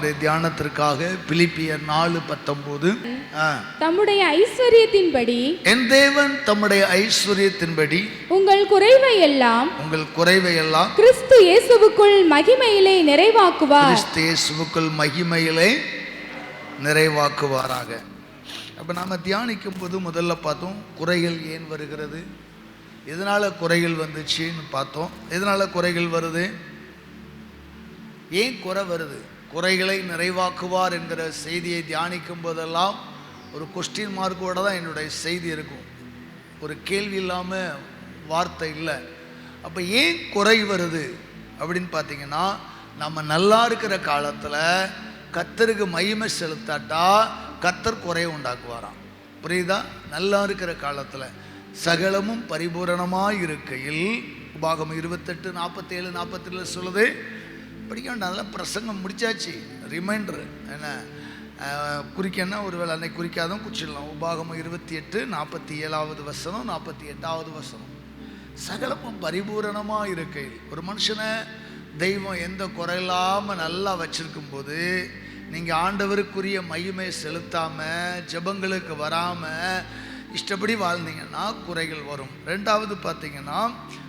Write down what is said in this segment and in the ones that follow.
வார்த்தையினுடைய தியானத்திற்காக பிலிப்பியர் 4:19. தம்முடைய ஐஸ்வரியத்தின்படி என் தேவன் தம்முடைய ஐஸ்வரியத்தின்படி உங்கள் குறைவை எல்லாம் கிறிஸ்து இயேசுவுக்குள் மகிமையிலே நிறைவாக்குவார். கிறிஸ்து இயேசுவுக்குள் மகிமையிலே நிறைவாக்குவாராக. அப்ப நாம தியானிக்கும் போது முதல்ல பார்த்தோம் குறைகள் ஏன் வருகிறது, எதனால குறைகள் வந்துச்சுன்னு பார்த்தோம். எதனால குறைகள் வருது, ஏன் குறை வருது, குறைகளை நிறைவாக்குவார் என்கிற செய்தியை தியானிக்கும் போதெல்லாம் ஒரு கொஸ்டின் மார்க்கோட தான் என்னுடைய செய்தி இருக்கும். ஒரு கேள்வி இல்லாமல் வார்த்தை இல்லை. அப்போ ஏன் குறை வருது அப்படின்னு பார்த்தீங்கன்னா, நம்ம நல்லா இருக்கிற காலத்தில் கர்த்தருக்கு மகிமை செலுத்தாட்டா கர்த்தர் குறையை உண்டாக்குவாராம். புரியுதா? நல்லா இருக்கிற காலத்தில் சகலமும் பரிபூரணமாக இருக்கையில், உபாகமம் 28:47-48 சொல்லுது. படிக்க வேண்டாம், அதெல்லாம் பிரசங்கம் முடிச்சாச்சு. ரிமைண்டர் என்ன குறிக்கன்னா ஒருவேளை அன்னைக்கு குறிக்காதான் குறிச்சிடலாம். உபாகமம் 28:47 48 சகலமும் பரிபூரணமாக இருக்கையில். ஒரு மனுஷனை தெய்வம் எந்த குறையில்லாமல் நல்லா வச்சிருக்கும் போது நீங்கள் ஆண்டவருக்குரிய மகிமை செலுத்தாமல் ஜெபங்களுக்கு வராமல் இஷ்டப்படி வாழ்ந்தீங்கன்னா குறைகள் வரும். ரெண்டாவது பார்த்தீங்கன்னா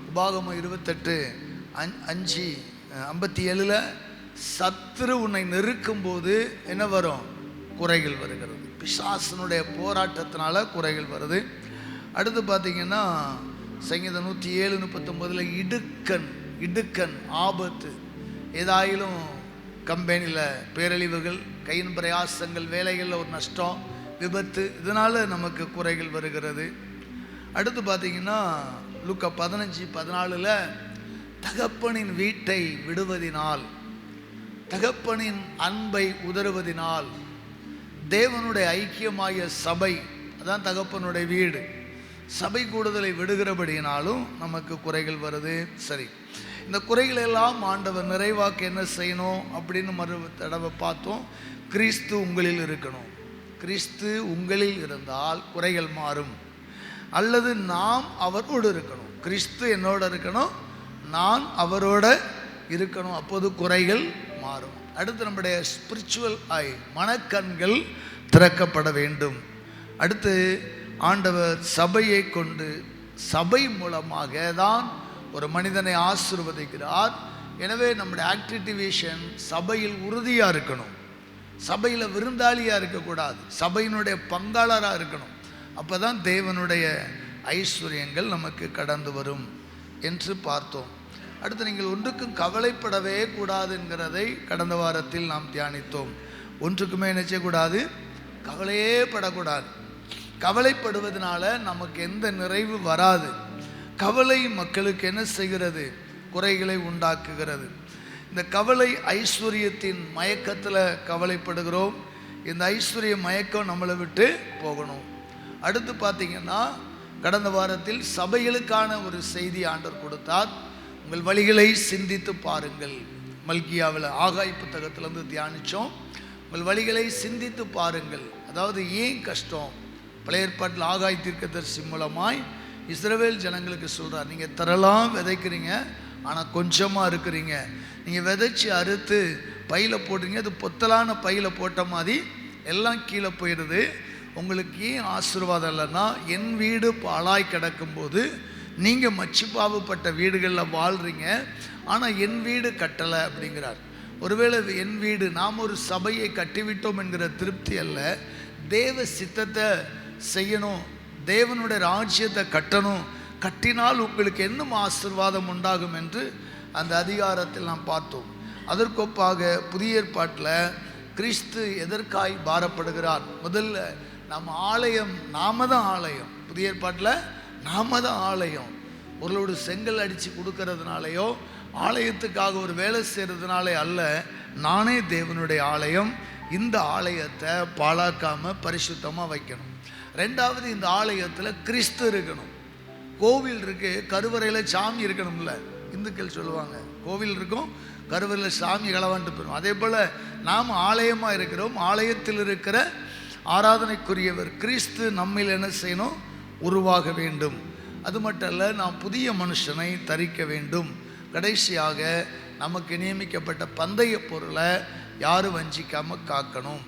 உபாகமம் 28:5-57 சத்துரு உன்னை நெருக்கும் போது என்ன வரும், குறைகள் வருகிறது. பிசாசனுடைய போராட்டத்தினால குறைகள் வருது. அடுத்து பார்த்தீங்கன்னா சங்கீதம் 107:39 இடுக்கண் ஆபத்து, ஏதாயிலும் கம்பெனியில் பேரழிவுகள், கையின் பிரயாசங்கள், வேலைகளில் ஒரு நஷ்டம், விபத்து, இதனால் நமக்கு குறைகள் வருகிறது. அடுத்து பார்த்தீங்கன்னா லூக்கா 15:14 தகப்பனின் வீட்டை விடுவதினால், தகப்பனின் அன்பை உதறுவதினால், தேவனுடைய ஐக்கியமாகிய சபை, அதான் தகப்பனுடைய வீடு, சபை கூடுதலை விடுகிறபடினாலும் நமக்கு குறைகள் வருது. சரி, இந்த குறைகளெல்லாம் ஆண்டவர் நிறைவாக்க என்ன செய்யணும் அப்படின்னு மறு தடவை பார்த்தோம். கிறிஸ்து உங்களில் இருக்கணும். கிறிஸ்து உங்களில் இருந்தால் குறைகள் மாறும். அல்லது நாம் அவரோடு இருக்கணும். கிறிஸ்து என்னோட இருக்கணும், நான் அவரோட இருக்கணும், அப்போது குறைகள் மாறும். அடுத்து நம்முடைய ஸ்பிரிச்சுவல் ஐ, மனக்கண்கள் திறக்கப்பட வேண்டும். அடுத்து ஆண்டவர் சபையை கொண்டு, சபை மூலமாக தான் ஒரு மனிதனை ஆசீர்வதிக்கிறார். எனவே நம்முடைய ஆக்டிவேஷன் சபையில் உறுதியாக இருக்கணும். சபையில் விருந்தாளியாக இருக்கக்கூடாது, சபையினுடைய பங்காளராக இருக்கணும். அப்போ தான் தேவனுடைய ஐஸ்வர்யங்கள் நமக்கு கடந்து வரும் என்று பார்த்தோம். அடுத்து நீங்கள் ஒன்றுக்கும் கவலைப்படவே கூடாது என்கிறதை கடந்த வாரத்தில் நாம் தியானித்தோம். ஒன்றுக்குமே என்ன செய்யக்கூடாது, கவலையே படக்கூடாது. கவலைப்படுவதனால நமக்கு எந்த நிறைவு வராது. கவலை மக்களுக்கு என்ன செய்கிறது, குறைகளை உண்டாக்குகிறது. இந்த கவலை ஐஸ்வர்யத்தின் மயக்கத்தில் கவலைப்படுகிறோம். இந்த ஐஸ்வர்ய மயக்கம் நம்மளை விட்டு போகணும். அடுத்து பார்த்தீங்கன்னா கடந்த வாரத்தில் சபைகளுக்கான ஒரு செய்தி ஆண்டவர் கொடுத்தார். உங்கள் வழிகளை சிந்தித்து பாருங்கள். மல்கியாவில் ஆகாய் புத்தகத்திலேருந்து தியானித்தோம். உங்கள் வழிகளை சிந்தித்து பாருங்கள். அதாவது ஏன் கஷ்டம், பழைய ஏற்பாட்டில் ஆகாய் தீர்க்கதரிசி மூலமாய் இஸ்ரவேல் ஜனங்களுக்கு சொல்கிறார், நீங்கள் தரலாம் விதைக்கிறீங்க, ஆனால் கொஞ்சமாக இருக்கிறீங்க. நீங்கள் விதைச்சி அறுத்து பையில் போடுறீங்க, அது பொத்தலான பையில் போட்ட மாதிரி எல்லாம் கீழே போயிடுது. உங்களுக்கு ஏன் ஆசீர்வாதம் இல்லைன்னா, என் வீடு பாழாய் கிடக்கும்போது நீங்கள் மச்சிப்பாவுப்பட்ட வீடுகளில் வாழ்கிறீங்க, ஆனால் என் வீடு கட்டலை அப்படிங்கிறார். ஒருவேளை என் வீடு, நாம் ஒரு சபையை கட்டிவிட்டோம் என்கிற திருப்தி அல்ல, தேவ சித்தத்தை செய்யணும், தேவனுடைய ராஜ்யத்தை கட்டணும், கட்டினால் உங்களுக்கு இன்னும் ஆசீர்வாதம் உண்டாகும் என்று அந்த அதிகாரத்தில் நாம் பார்த்தோம். அதற்கொப்பாக புதிய ஏற்பாட்டில் கிறிஸ்து எதற்காய் பாரப்படுகிறார். முதல்ல நம்ம ஆலயம், நாம தான் ஆலயம். புதிய ஏற்பாட்டில் நாம தான் ஆலயம். ஒருவரோடு செங்கல் அடித்து கொடுக்கறதுனாலையோ ஆலயத்துக்காக ஒரு வேலை செய்கிறதுனாலே அல்ல, நானே தேவனுடைய ஆலயம். இந்த ஆலயத்தை பாழாக்காமல் பரிசுத்தமாக வைக்கணும். ரெண்டாவது, இந்த ஆலயத்தில் கிறிஸ்து இருக்கணும். கோவில் இருக்கு, கருவறையில் சாமி இருக்கணும்ல. இந்துக்கள் சொல்லுவாங்க கோவில் இருக்கும், கருவறையில் சாமி களவாண்டு போயிடும். அதே போல் நாம் ஆலயமாக இருக்கிறோம். ஆலயத்தில் இருக்கிற ஆராதனைக்குரியவர் கிறிஸ்து நம்மில் என்ன செய்யணும், உருவாக வேண்டும். அது மட்டும் அல்ல, நாம் புதிய மனுஷனை தரிக்க வேண்டும். கடைசியாக நமக்கு நியமிக்கப்பட்ட பந்தய பொருளை யாரும் வஞ்சிக்காமல் காக்கணும்.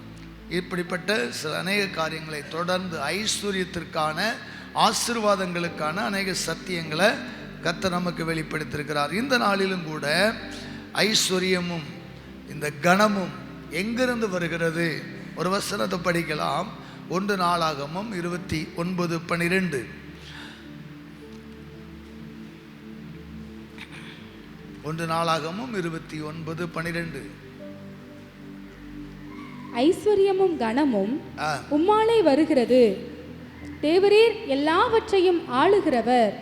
இப்படிப்பட்ட சில அநேக காரியங்களை தொடர்ந்து ஐஸ்வர்யத்திற்கான ஆசீர்வாதங்களுக்கான அநேக சத்தியங்களை கர்த்தர் நமக்கு வெளிப்படுத்தியிருக்கிறார். இந்த நாளிலும் கூட ஐஸ்வர்யமும் இந்த கணமும் எங்கிருந்து வருகிறது? ஒரு வசனத்தை படிக்கலாம். 1 நாளாகமம் 29:12. 1 நாளாகமம் 29:12. ஐஸ்வர்யமும் கனமும் உம்மாலே வருகிறது, தேவரீர் எல்லாவற்றையும் ஆளுகிறவர்.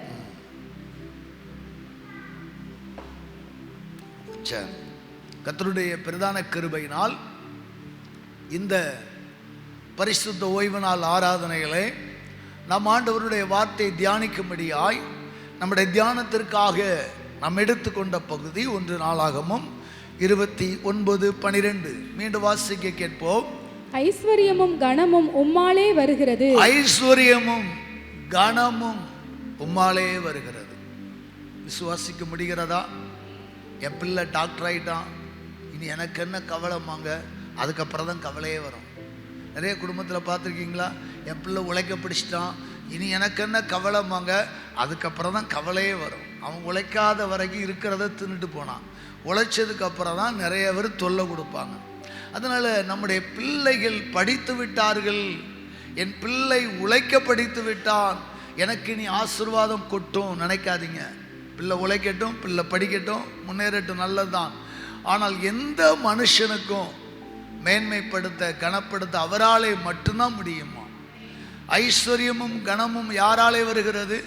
கர்த்தருடைய பிரதான கிருபையினால் இந்த பரிசுத்த ஓய்வு நாள் ஆராதனைகளை நம் ஆண்டவருடைய வார்த்தை தியானிக்கும்படியாய் நம்முடைய தியானத்திற்காக நாம் எடுத்துக்கொண்ட பகுதி 1 நாளாகமம் 29:12. மீண்டும் வாசிக்க கேட்போம். ஐஸ்வர்யமும் கனமும் உம்மாலே வருகிறது. ஐஸ்வர்யமும் கனமும் உம்மாலே வருகிறது. விசுவாசிக்க முடிகிறதா? என் பிள்ளை டாக்டர் ஆகிட்டான், இனி எனக்கு என்ன கவலைமாங்க? அதுக்கப்புறம் தான் கவலையே வரும். நிறைய குடும்பத்தில் பார்த்துருக்கீங்களா? என் பிள்ளை உழைக்க பிடிச்சிட்டான், இனி எனக்கு என்ன கவலைமாங்க? அதுக்கப்புறம் தான் கவலையே வரும். அவன் உழைக்காத வரைக்கும் இருக்கிறத தின்னுட்டு போனான், உழைச்சதுக்கு அப்புறம் தான் நிறைய பேர் தொல்லை கொடுப்பாங்க. அதனால் நம்முடைய பிள்ளைகள் படித்து விட்டார்கள், என் பிள்ளை உழைக்க படித்து விட்டான், எனக்கு இனி ஆசீர்வாதம் கொட்டும் நினைக்காதீங்க. பிள்ளை உழைக்கட்டும், பிள்ளை படிக்கட்டும், முன்னேறட்டும், நல்லது தான். ஆனால் எந்த மனுஷனுக்கும் மேன்மைப்படுத்த கனப்படுத்த அவராலே மட்டும்தான் முடியுமா? ஐஸ்வர்யமும் கனமும் யாராலே வருகிறது?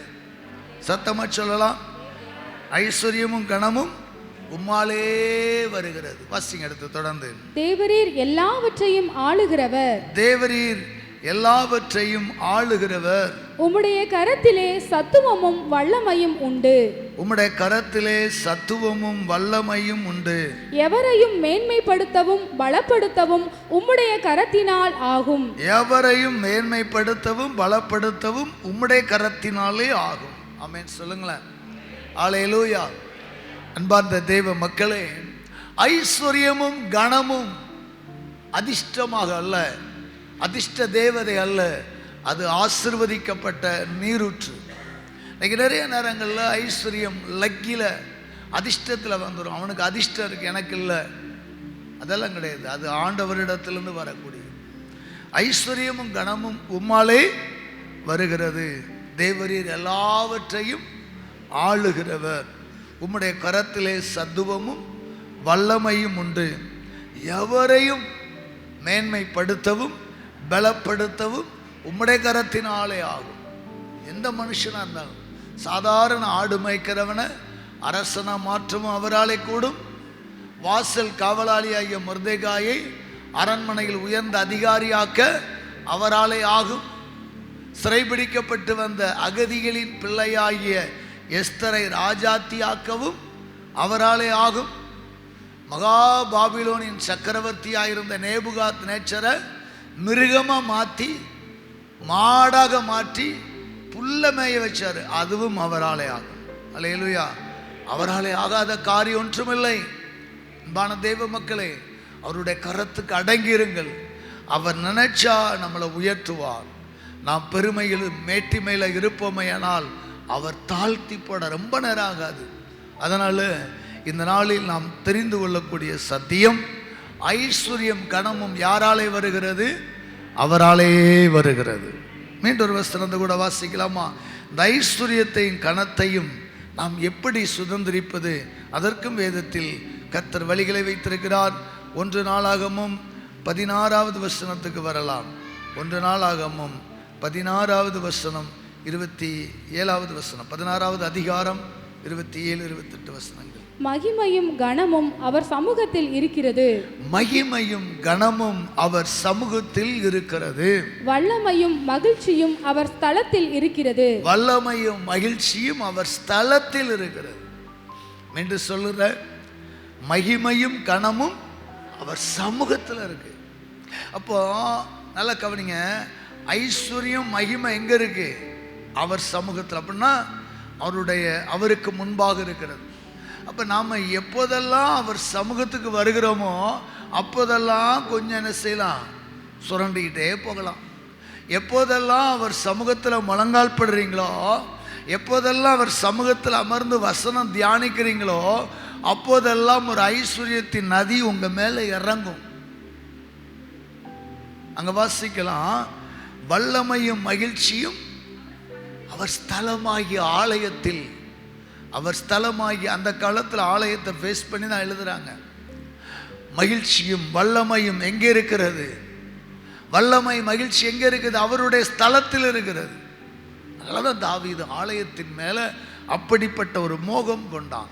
சத்தமா சொல்லலாம். ஐஸ்வர்யமும் கனமும் உம்மாலே வருகிறது. வாசிங்க எடுத்து தொடர்ந்து. தேவரீர் எல்லாவற்றையும் ஆளுகிறவர். தேவரீர் எல்லாவற்றையும் ஆளுகிறவர். உம்முடைய கரத்திலே சத்துவமும் வல்லமையும் உண்டு. உம்முடைய கரத்திலே சத்துவமும் வல்லமையும் உண்டு. எவரையும் மேன்மைப்படுத்தவும் பலப்படுத்தவும் உம்முடைய கரத்தினால் ஆகும். எவரையும் மேன்மைப்படுத்தவும் பலப்படுத்தவும் உம்முடைய கரத்தினாலே ஆகும். ஆமென் சொல்லுங்களேன். அல்லேலூயா. அன்பார்ந்த தேவ மக்களே, ஐஸ்வர்யமும் கனமும் அதிர்ஷ்டமாக அல்ல, அதிர்ஷ்ட தேவதை அல்ல, அது ஆசீர்வதிக்கப்பட்ட நீரூற்று. இன்னைக்கு நிறைய நேரங்களில் ஐஸ்வர்யம் லக்கில அதிர்ஷ்டத்தில் வந்துடும். அவனுக்கு அதிர்ஷ்டம் இருக்கு, எனக்கு இல்லை, அதெல்லாம் கிடையாது. அது ஆண்டவரிடத்திலிருந்து வரக்கூடிய ஐஸ்வர்யமும் கனமும் உம்மாலே வருகிறது. தேவரீர் எல்லாவற்றையும் ஆளுகிறவர். உம்முடைய கரத்திலே சத்துவமும் வல்லமையும் உண்டு. எவரையும் மேன்மைப்படுத்தவும் பலப்படுத்தவும் உம்முடைய கரத்தினாலே ஆகும். எந்த மனுஷனாக இருந்தாலும், சாதாரண ஆடு மேய்க்கிறவனை அரசனா மாற்றவும் அவராலே கூடும். வாசல் காவலாளியாகிய மொர்தெகாயை அரண்மனையில் உயர்ந்த அதிகாரியாக்க அவராலே ஆகும். சிறைபிடிக்கப்பட்டு வந்த அகதிகளின் பிள்ளையாகிய எஸ்தரை ராஜாத்தியாக்கவும் அவராலே ஆகும். மகா பாபிலோனின் சக்கரவர்த்தியாயிருந்த நேபுகாத் நேச்சரை மிருகமாக மாற்றி மாடாக மாற்றி புல்ல மேய வச்சார், அதுவும் அவராலே ஆகும். அல்லேலூயா. அவராலே ஆகாத காரியம் ஒன்றுமில்லை. அன்பான தேவ மக்களே, அவருடைய கரத்துக்கு அடங்கியிருங்கள். அவர் நினைச்சா நம்மளை உயர்த்துவார். நாம் பெருமையில் மேட்டிமையில் இருப்போமையானால் அவர் தாழ்த்தி போட ரொம்ப நேரம் ஆகாது. அதனால் இந்த நாளில் நாம் தெரிந்து கொள்ளக்கூடிய சத்தியம், ஐஸ்வர்யம் கனமும் யாராலே வருகிறது? அவராலே வருகிறது. மீண்டும் ஒரு வசனத்தை கூட வாசிக்கலாமா? இந்த ஐஸ்வர்யத்தையும் கனத்தையும் நாம் எப்படி சுதந்திரிப்பது? அதற்கும் வேதத்தில் கர்த்தர் வழிகளை வைத்திருக்கிறார். 1 நாளாகமம் 16வது வசனத்துக்கு வரலாம். 1 நாளாகமம் 16வது வசனம் 27வது வசனம், 16வது அதிகாரம் 27, 28 வசனங்கள். மகிமையும் கனமும் அவர் சமூகத்தில் இருக்கிறது. மகிமையும் கனமும் அவர் சமூகத்தில் இருக்கிறது. வல்லமையும் மகிழ்ச்சியும் அவர் ஸ்தலத்தில் இருக்கிறது. வல்லமையும் மகிழ்ச்சியும் அவர் ஸ்தலத்தில் இருக்கிறது என்று சொல்லுற. மகிமையும் கனமும் அவர் சமூகத்தில் இருக்கு. அப்போ நல்லா கவனிங்க, ஐஸ்வர்யம் மகிமை எங்க இருக்கு? அவர் சமூகத்தில். அப்படின்னா அவருக்கு முன்பாக இருக்கிறது. அப்போ நாம் எப்போதெல்லாம் அவர் சமூகத்துக்கு வருகிறோமோ அப்போதெல்லாம் கொஞ்சம் என்ன செய்யலாம், சுரண்டிக்கிட்டே போகலாம். எப்போதெல்லாம் அவர் சமூகத்தில் முழங்கால் படுறீங்களோ, எப்போதெல்லாம் அவர் சமூகத்தில் அமர்ந்து வசனம் தியானிக்கிறீங்களோ அப்போதெல்லாம் ஒரு ஐஸ்வர்யத்தின் நதி உங்கள் மேலே இறங்கும். அங்கே வாசிக்கலாம், வல்லமையும் மகிழ்ச்சியும் அவர் ஸ்தலமாகிய ஆலயத்தில். அவர் ஸ்தலமாகி அந்த காலத்தில் ஆலயத்தை ஃபேஸ் பண்ணி தான் எழுதுறாங்க. மகிழ்ச்சியும் வல்லமையும் எங்கே இருக்கிறது? வல்லமை மகிழ்ச்சி எங்கே இருக்குது? அவருடைய ஸ்தலத்தில் இருக்கிறது. அதனால தான் தாவீது ஆலயத்தின் மேலே அப்படிப்பட்ட ஒரு மோகம் கொண்டான்.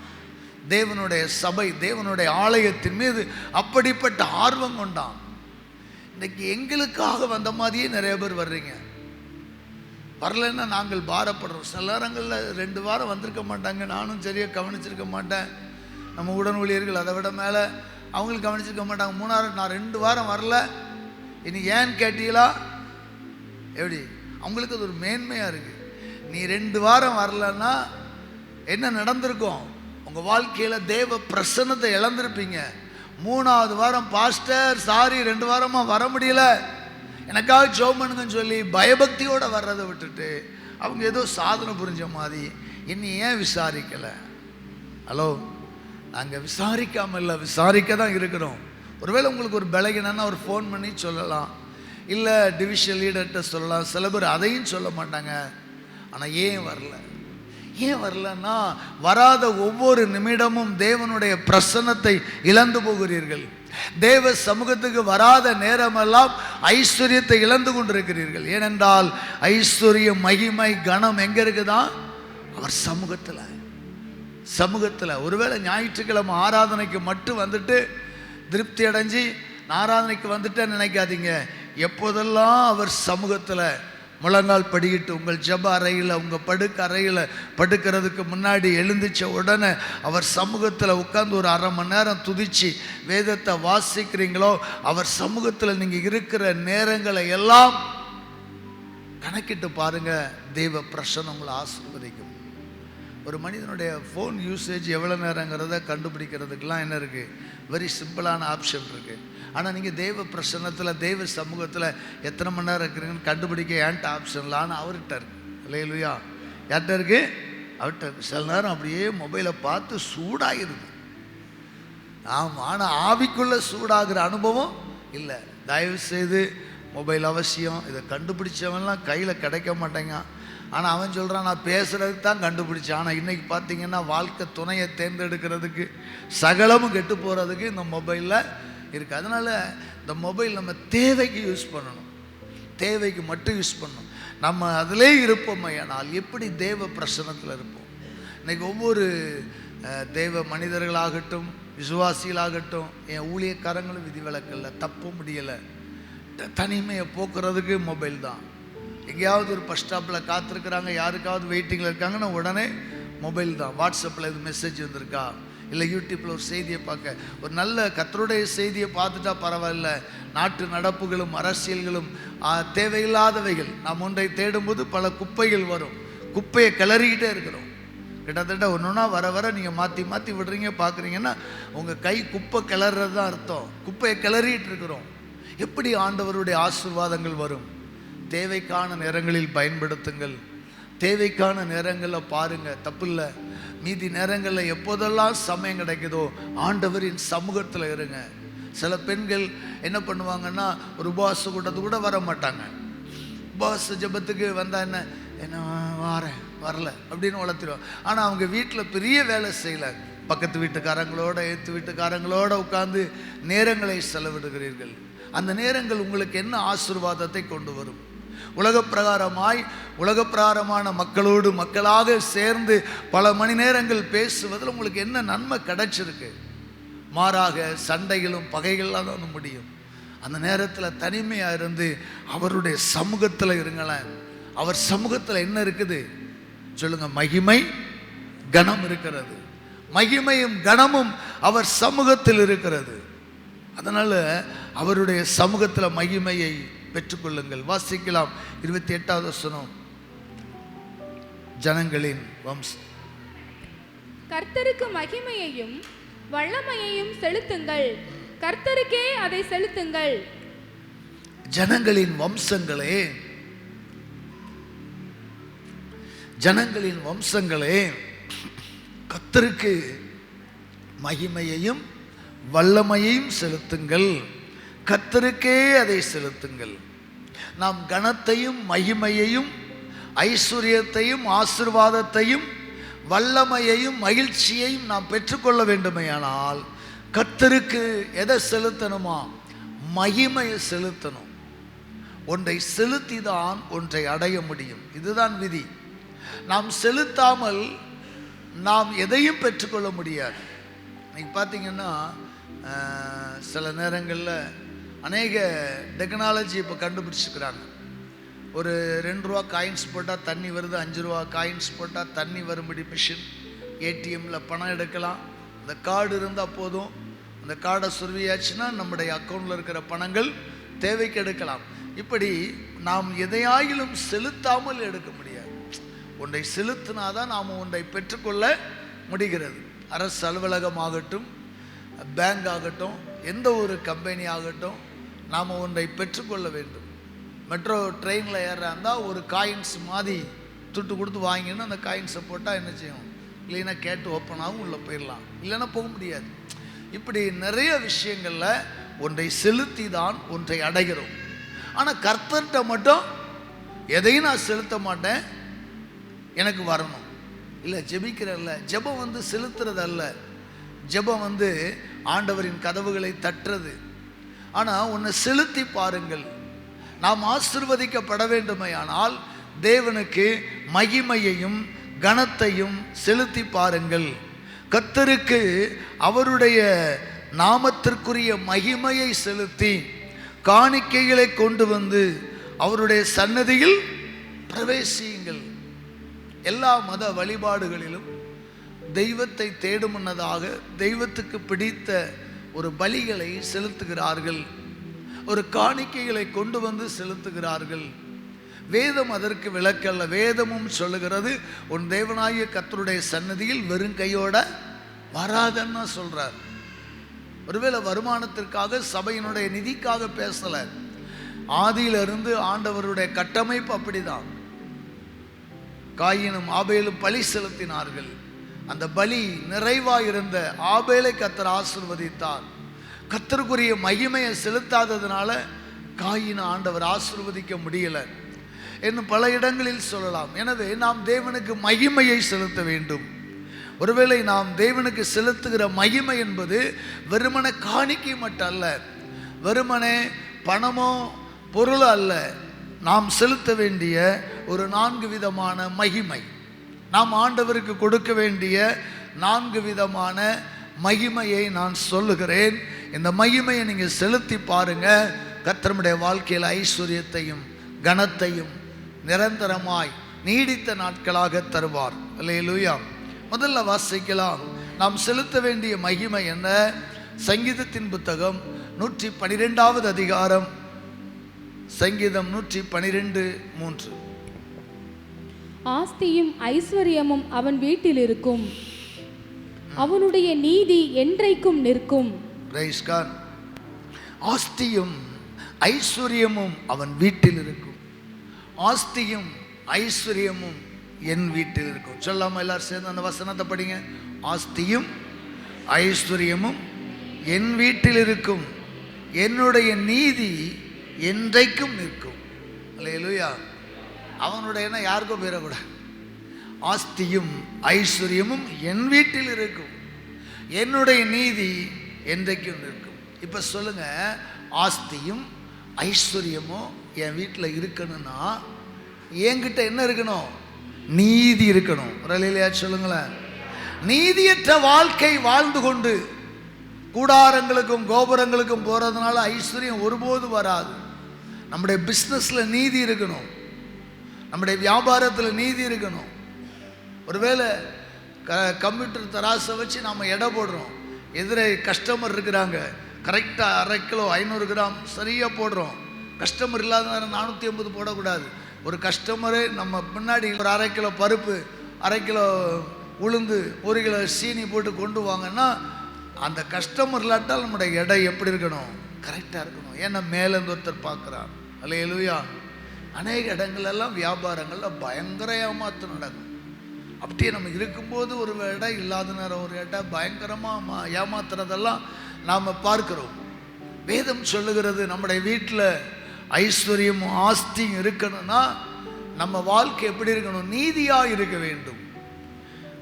தேவனுடைய சபை, தேவனுடைய ஆலயத்தின் மீது அப்படிப்பட்ட ஆர்வம் கொண்டான். இன்னைக்கு எங்களுக்காக வந்த மாதிரியே நிறைய பேர் வர்றீங்க. வரலன்னா நாங்கள் பாரப்படுறோம். சில நேரங்களில் 2 வாரம் வந்திருக்க மாட்டாங்க, நானும் சரியாக கவனிச்சிருக்க மாட்டேன். நம்ம உடன் ஊழியர்கள் அதை விட மேலே அவங்களுக்கு கவனிச்சிருக்க மாட்டாங்க. 3ஆவது நான் 2 வாரம் வரல, இனி ஏன்னு கேட்டீங்களா? எப்படி அவங்களுக்கு அது ஒரு மேன்மையாக இருக்குது. நீ 2 வாரம் வரலன்னா என்ன நடந்திருக்கும்? உங்கள் வாழ்க்கையில் தேவ பிரசன்னத்தை இழந்திருப்பீங்க. 3ஆவது வாரம் பாஸ்டர் சாரி 2 வாரமாக வர முடியல, எனக்காக ஜெபம் பண்ணுங்கன்னு சொல்லி பயபக்தியோடு வர்றதை விட்டுட்டு அவங்க ஏதோ சாதனை புரிஞ்ச மாதிரி இன்னும் ஏன் விசாரிக்கலை? ஹலோ, நாங்கள் விசாரிக்காமல் இல்லை, விசாரிக்க தான் இருக்கிறோம். ஒருவேளை உங்களுக்கு ஒரு பலகீனன்னா ஒரு ஃபோன் பண்ணி சொல்லலாம், இல்லை டிவிஷன் லீடர்கிட்ட சொல்லலாம். சில பேர் அதையும் சொல்ல மாட்டாங்க. ஆனால் ஏன் வரல? ஏன் வரலன்னா வராத ஒவ்வொரு நிமிடமும் தேவனுடைய பிரசன்னத்தை இழந்து போகிறீர்கள். தேவ சமூகத்துக்கு வராத நேரமெல்லாம் ஐஸ்வர்யத்தை இழந்து கொண்டிருக்கிறீர்கள். ஏனென்றால் ஐஸ்வர்யம் மகிமை கனம் எங்கே இருக்குதா? அவர் சமூகத்தில். சமூகத்தில். ஒருவேளை ஞாயிற்றுக்கிழமை ஆராதனைக்கு மட்டும் வந்துட்டு திருப்தி அடைஞ்சி ஆராதனைக்கு வந்துட்டேன்னு நினைக்காதீங்க. எப்போதெல்லாம் அவர் சமூகத்தில் முழங்கால் படிக்கிட்டு உங்கள் ஜெப அறையில், உங்கள் படுக்க அறையில் படுக்கிறதுக்கு முன்னாடி எழுந்திரிச்ச உடனே அவர் சமூகத்தில் உட்கார்ந்து ஒரு 1/2 மணி நேரம் துதிச்சு வேதத்தை வாசிக்கிறீங்களோ, அவர் சமூகத்தில் நீங்கள் இருக்கிற நேரங்களை எல்லாம் கணக்கிட்டு பாருங்கள். தெய்வ பிரசன்னம் உங்களை ஆசீர்வதிக்கும். ஒரு மனிதனுடைய ஃபோன் யூசேஜ் எவ்வளோ நேரங்கிறத கண்டுபிடிக்கிறதுக்கெலாம் என்ன இருக்குது? வெரி சிம்பிளான ஆப்ஷன் இருக்குது. ஆனால் நீங்கள் தெய்வ பிரசன்னத்தில், தெய்வ சமூகத்தில் எத்தனை மணி நேரம் இருக்கிறீங்கன்னு கண்டுபிடிக்க ஏன்ட்ட ஆப்ஷன்லான்னு அவர்கிட்ட இருக்குது. இல்லையா? யார்கிட்ட இருக்குது? அவர்கிட்ட இருக்குது. சில நேரம் அப்படியே மொபைலை பார்த்து சூடாகிருது. ஆமாம், ஆனால் ஆவிக்குள்ளே சூடாகிற அனுபவம் இல்லை. தயவு செய்து மொபைல் அவசியம். இதை கண்டுபிடிச்சவன்லாம் கையில் கிடைக்க மாட்டேங்க. ஆனால் அவன் சொல்கிறான் நான் பேசுகிறதுக்கு தான் கண்டுபிடிச்சேன். ஆனால் இன்றைக்கி பார்த்தீங்கன்னா வாழ்க்கை துணையை தேர்ந்தெடுக்கிறதுக்கு சகலமும் கெட்டு போகிறதுக்கு இந்த மொபைலில் இருக்குது. அதனால் இந்த மொபைல் நம்ம தேவைக்கு யூஸ் பண்ணணும், தேவைக்கு மட்டும் யூஸ் பண்ணணும். நம்ம அதிலே இருப்போம். ஆனால் எப்படி தேவ பிரசன்னத்தில் இருப்போம்? இன்றைக்கி ஒவ்வொரு தேவ மனிதர்களாகட்டும், விசுவாசிகளாகட்டும், என் ஊழியக்காரங்களும் விதிவிலக்கில்லை, தப்ப முடியலை. தனிமையை போக்குறதுக்கு மொபைல் தான். எங்கேயாவது ஒரு பஸ் ஸ்டாப்பில் காத்திருக்கிறாங்க, யாருக்காவது வெயிட்டிங்கில் இருக்காங்கன்னா உடனே மொபைல் தான். வாட்ஸ்அப்பில் எது மெசேஜ் வந்திருக்கா, இல்லை யூடியூப்பில் ஒரு செய்தியை பார்க்க, ஒரு நல்ல கர்த்தருடைய செய்தியை பார்த்துட்டா பரவாயில்ல. நாட்டு நடப்புகளும் அரசியல்களும் தேவையில்லாதவைகள். நாம் ஒன்றை தேடும்போது பல குப்பைகள் வரும். குப்பையை கிளறிக்கிட்டே இருக்கிறோம். கிட்டத்தட்ட ஒன்றுனா வர வர நீங்கள் மாற்றி மாற்றி விடுறீங்க. பார்க்குறீங்கன்னா உங்கள் கை குப்பை கிளறது தான் அர்த்தம். குப்பையை கிளறிட்டு இருக்கிறோம். எப்படி ஆண்டவருடைய ஆசீர்வாதங்கள் வரும்? தேவைக்கான நேரங்களில் பயன்படுத்துங்கள். தேவைக்கான நேரங்களில் பாருங்கள், தப்பு இல்லை. மீதி நேரங்களில் எப்போதெல்லாம் சமயம் கிடைக்குதோ ஆண்டவரின் சமூகத்தில் இருங்க. சில பெண்கள் என்ன பண்ணுவாங்கன்னா ஒரு உபவாச கூட்டத்துக்கு கூட வர மாட்டாங்க. உபவாச ஜெபத்துக்கு வந்தால் என்ன வாரேன் வரல அப்படின்னு வளர்த்துருவாங்க. ஆனால் அவங்க வீட்டில் பெரிய வேலை செய்யலை. பக்கத்து வீட்டுக்காரங்களோட ஏற்று வீட்டுக்காரங்களோட உட்கார்ந்து நேரங்களை செலவிடுகிறீர்கள். அந்த நேரங்கள் உங்களுக்கு என்ன ஆசீர்வாதத்தை கொண்டு வரும்? உலகப்பிரகாரமான மக்களோடு மக்களாக சேர்ந்து பல மணி நேரங்கள் பேசுவதில் உங்களுக்கு என்ன நன்மை கிடைச்சிருக்கு? மாறாக சண்டைகளும் பகைகள்லாம் தான் முடியும். அந்த நேரத்தில் தனிமையாக இருந்து அவருடைய சமூகத்தில் இருங்களேன். அவர் சமூகத்தில் என்ன இருக்குது சொல்லுங்க? மகிமை கனம் இருக்கிறது. மகிமையும் கனமும் அவர் சமூகத்தில் இருக்கிறது. அதனால் அவருடைய சமூகத்தில் மகிமையை பெற்றுக்கொள்ளுங்கள். வாசிக்கலாம் 28வது வசனம். ஜனங்களின் வம்சம் கர்த்தருக்கு மகிமையையும் வல்லமையையும் செலுத்துங்கள், கர்த்தருக்கே அதை செலுத்துங்கள். ஜனங்களின் வம்சங்களே, ஜனங்களின் வம்சங்களே, கர்த்தருக்கு மகிமையையும் வல்லமையையும் செலுத்துங்கள், கர்த்தருக்கே அதை செலுத்துங்கள். நாம் கனத்தையும் மகிமையையும் ஐஸ்வர்யத்தையும் ஆசீர்வாதத்தையும் வல்லமையையும் மகிழ்ச்சியையும் நாம் பெற்றுக்கொள்ள வேண்டுமையானால் கர்த்தருக்கு எதை செலுத்தணுமா? மகிமையை செலுத்தணும். ஒன்றை செலுத்தி தான் ஒன்றை அடைய முடியும். இதுதான் விதி. நாம் செலுத்தாமல் நாம் எதையும் பெற்றுக்கொள்ள முடியாது. இன்னைக்கு பார்த்தீங்கன்னா சில நேரங்களில் அநேக டெக்னாலஜி இப்போ கண்டுபிடிச்சிக்கிறாங்க. ஒரு 2 ரூபா காயின்ஸ் போட்டால் தண்ணி வருது, 5 ரூபா காயின்ஸ் போட்டால் தண்ணி வரும்படி மிஷின். ஏடிஎம்மில் பணம் எடுக்கலாம். அந்த கார்டு இருந்தால் போதும். அந்த கார்டை சுருவியாச்சுன்னா நம்முடைய அக்கௌண்ட்டில் இருக்கிற பணங்கள் தேவைக்கு எடுக்கலாம். இப்படி நாம் எதையாயிலும் செலுத்தாமல் எடுக்க முடியாது. ஒன்றை செலுத்தினாதான் நாம் ஒன்றை பெற்றுக்கொள்ள முடிகிறது. அரசு அலுவலகம் ஆகட்டும், பேங்க் ஆகட்டும், எந்த ஒரு கம்பெனி ஆகட்டும், நாம் ஒன்றை பெற்றுக்கொள்ள வேண்டும். மெட்ரோ ட்ரெயினில் ஏறாந்தா ஒரு காயின்ஸ் மாதிரி துட்டு கொடுத்து வாங்கின்னு அந்த காயின்ஸை போட்டால் என்ன செய்யும்? இல்லைன்னா கேட்டு ஓப்பன் ஆகும், உள்ளே போயிடலாம், இல்லைன்னா போக முடியாது. இப்படி நிறைய விஷயங்களில் ஒன்றை செலுத்தி தான் ஒன்றை அடைகிறோம். ஆனால் கர்த்தர்கிட்ட மட்டும் எதையும் நான் செலுத்த மாட்டேன், எனக்கு வரணும் இல்லை. ஜெபிக்கிறல்ல, ஜெபம் செலுத்துறது அல்ல. ஜெபம் ஆண்டவரின் கதவுகளை தட்டுறது. ஆனால் ஒன்று செலுத்தி பாருங்கள். நாம் ஆசீர்வதிக்கப்பட வேண்டுமையானால் தேவனுக்கு மகிமையையும் கனத்தையும் செலுத்தி பாருங்கள். கர்த்தருக்கு அவருடைய நாமத்திற்குரிய மகிமையை செலுத்தி காணிக்கைகளை கொண்டு வந்து அவருடைய சன்னதியில் பிரவேசியுங்கள். எல்லா மத வழிபாடுகளிலும் தெய்வத்தை தேடும் முன்னதாக தெய்வத்துக்கு பிடித்த ஒரு பலிகளை செலுத்துகிறார்கள், ஒரு காணிக்கைகளை கொண்டு வந்து செலுத்துகிறார்கள். வேதம் அதற்கு விளக்கல்ல. வேதமும் சொல்லுகிறது, உன் தேவனாகிய கர்த்தருடைய சன்னதியில் வெறும் கையோட வராதன்னு சொல்றார். ஒருவேளை வருமானத்திற்காக, சபையினுடைய நிதிக்காக பேசல. ஆதியிலிருந்து ஆண்டவருடைய கட்டமைப்பு அப்படிதான். காயினும் ஆபேலும் பலி செலுத்தினார்கள். அந்த பலி நிறைவாயிருந்த ஆபேலை கர்த்தர் ஆசீர்வதித்தார். கர்த்தருக்குரிய மகிமையை செலுத்தாததுனால காயினை ஆண்டவர் ஆசீர்வதிக்க முடியல என்று பல இடங்களில் சொல்லலாம். எனவே நாம் தேவனுக்கு மகிமையை செலுத்த வேண்டும். ஒருவேளை நாம் தேவனுக்கு செலுத்துகிற மகிமை என்பது வெறுமனே காணிக்கை மட்டும் அல்ல, வெறுமனே பணமோ பொருளோ அல்ல. நாம் செலுத்த வேண்டிய ஒரு 4 விதமான மகிமை, நாம் ஆண்டவருக்கு கொடுக்க வேண்டிய 4 விதமான மகிமையை நான் சொல்லுகிறேன். இந்த மகிமையை நீங்கள் செலுத்தி பாருங்க. கர்த்தருடைய வாழ்க்கையில் ஐஸ்வர்யத்தையும் கனத்தையும் நிரந்தரமாய் நீடித்த நாட்களாக தருவார். அல்லேலூயா. முதல்ல வாசிக்கலாம். நாம் செலுத்த வேண்டிய மகிமை என்ன? சங்கீதத்தின் புத்தகம் 112வது அதிகாரம், சங்கீதம் 112:3. ஆஸ்தியும் ஐஸ்வர்யமும் அவன் வீட்டில் இருக்கும், அவனுடைய நீதி என்றைக்கும் நிற்கும். Price God. ஆஸ்தியும் ஐஸ்வர்யமும் அவன் வீட்டில் இருக்கும். ஆஸ்தியும் ஐஸ்வர்யமும் என் வீட்டில் இருக்கும். சொல்லாம எல்லாரும் சேர்ந்து அந்த வசனத்தை படிங்க. ஆஸ்தியும் ஐஸ்வர்யமும் என் வீட்டில் இருக்கும், என்னுடைய நீதி என்றைக்கும் நிற்கும். அல்லேலூயா. அவனுடைய யாருக்கும் போயிடக்கூடாது. ஆஸ்தியும் ஐஸ்வர்யமும் என் வீட்டில் இருக்கும், என்னுடைய நீதி என்றைக்கும் நிற்கும். இப்போ சொல்லுங்க, ஆஸ்தியும் ஐஸ்வர்யமும் என் வீட்டில் இருக்கணும்னா என்கிட்ட என்ன இருக்கணும்? நீதி இருக்கணும். இல்லையா? சொல்லுங்களேன். நீதியற்ற வாழ்க்கை வாழ்ந்து கொண்டு கூடாரங்களுக்கும் கோபுரங்களுக்கும் போகிறதுனால ஐஸ்வர்யம் ஒருபோது வராது. நம்முடைய பிஸ்னஸில் நீதி இருக்கணும், நம்முடைய வியாபாரத்தில் நீதி இருக்கணும். ஒருவேளை கம்ப்யூட்டர் தராசை வச்சு நம்ம எடை போடுறோம், எதிரே கஸ்டமர் இருக்கிறாங்க, கரெக்டாக 1/2 கிலோ 500 கிராம் சரியாக போடுறோம். கஸ்டமர் இல்லாத 480 போடக்கூடாது. ஒரு கஸ்டமரு நம்ம முன்னாடி ஒரு 1/2 கிலோ பருப்பு, 1/2 கிலோ உளுந்து 1 கிலோ சீனி போட்டு கொண்டு வாங்கன்னா அந்த கஸ்டமர் இல்லாட்டால் நம்முடைய எடை எப்படி இருக்கணும்? கரெக்டாக இருக்கணும். ஏன்னா மேலேருந்து ஒருத்தர் பார்க்குறார். அல்லேலூயா. அநேக இடங்களெல்லாம் வியாபாரங்களில் பயங்கர ஏமாற்றம் நடக்கும். அப்படியே நம்ம இருக்கும்போது ஒரு எடை, இல்லாத நேரம் ஒரு எடை, பயங்கரமாக ஏமாத்துறதெல்லாம் நாம் பார்க்கிறோம். வேதம் சொல்லுகிறது நம்முடைய வீட்டில் ஐஸ்வர்யமும் ஆஸ்தியும் இருக்கணும்னா நம்ம வாழ்க்கை எப்படி இருக்கணும்? நீதியாக இருக்க வேண்டும்.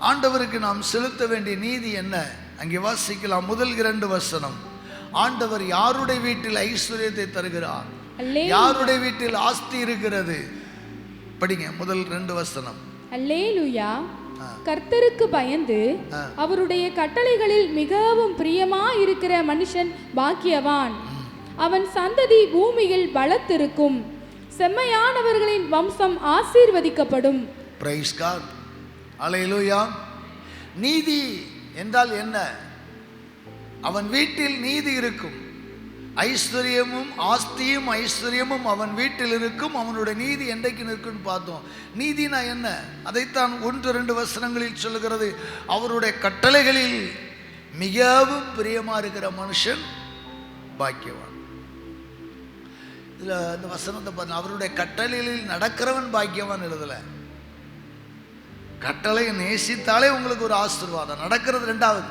ஆண்டவருக்கு நாம் செலுத்த வேண்டிய நீதி என்ன? அங்கே வாசிக்கலாம். முதல் 2 வசனம். ஆண்டவர் யாருடைய வீட்டில் ஐஸ்வர்யத்தை தருகிறார்? யாருடைய வீட்டில் ஆஸ்தி இருக்கிறது? படிங்க முதல் 2 வசனம். அல்லேலூயா. கர்த்தருக்கு பயந்து அவருடைய கட்டளைகளில் மிகவும் பிரியமா இருக்கிற மனுஷன் பாக்கியவான். அவன் சந்ததி பூமியில் பலத்திருக்கும். செம்மையானவர்களின் வம்சம் ஆசீர்வதிக்கப்படும். Praise God. அல்லேலூயா. நீதி என்றால் என்ன? அவன் வீட்டில் நீதி இருக்கும். ஐஸ்வர்யமும் ஆஸ்தியும் ஐஸ்வர்யமும் அவன் வீட்டில் இருக்கும். அவனுடைய நீதி என்றைக்கு நிற்கும்னு பார்த்தோம். நீதினா என்ன? அதைத்தான் 1-2 வசனங்களில் சொல்லுகிறது. அவருடைய கட்டளைகளில் மிகவும் பிரியமா இருக்கிற மனுஷன் பாக்கியவான். இதுல இந்த வசனத்தை பாருங்க. அவருடைய கட்டளைகளில் நடக்கிறவன் பாக்கியவான் எழுதல. கட்டளையை நேசித்தாலே உங்களுக்கு ஒரு ஆசீர்வாதம். நடக்கிறது 2வது.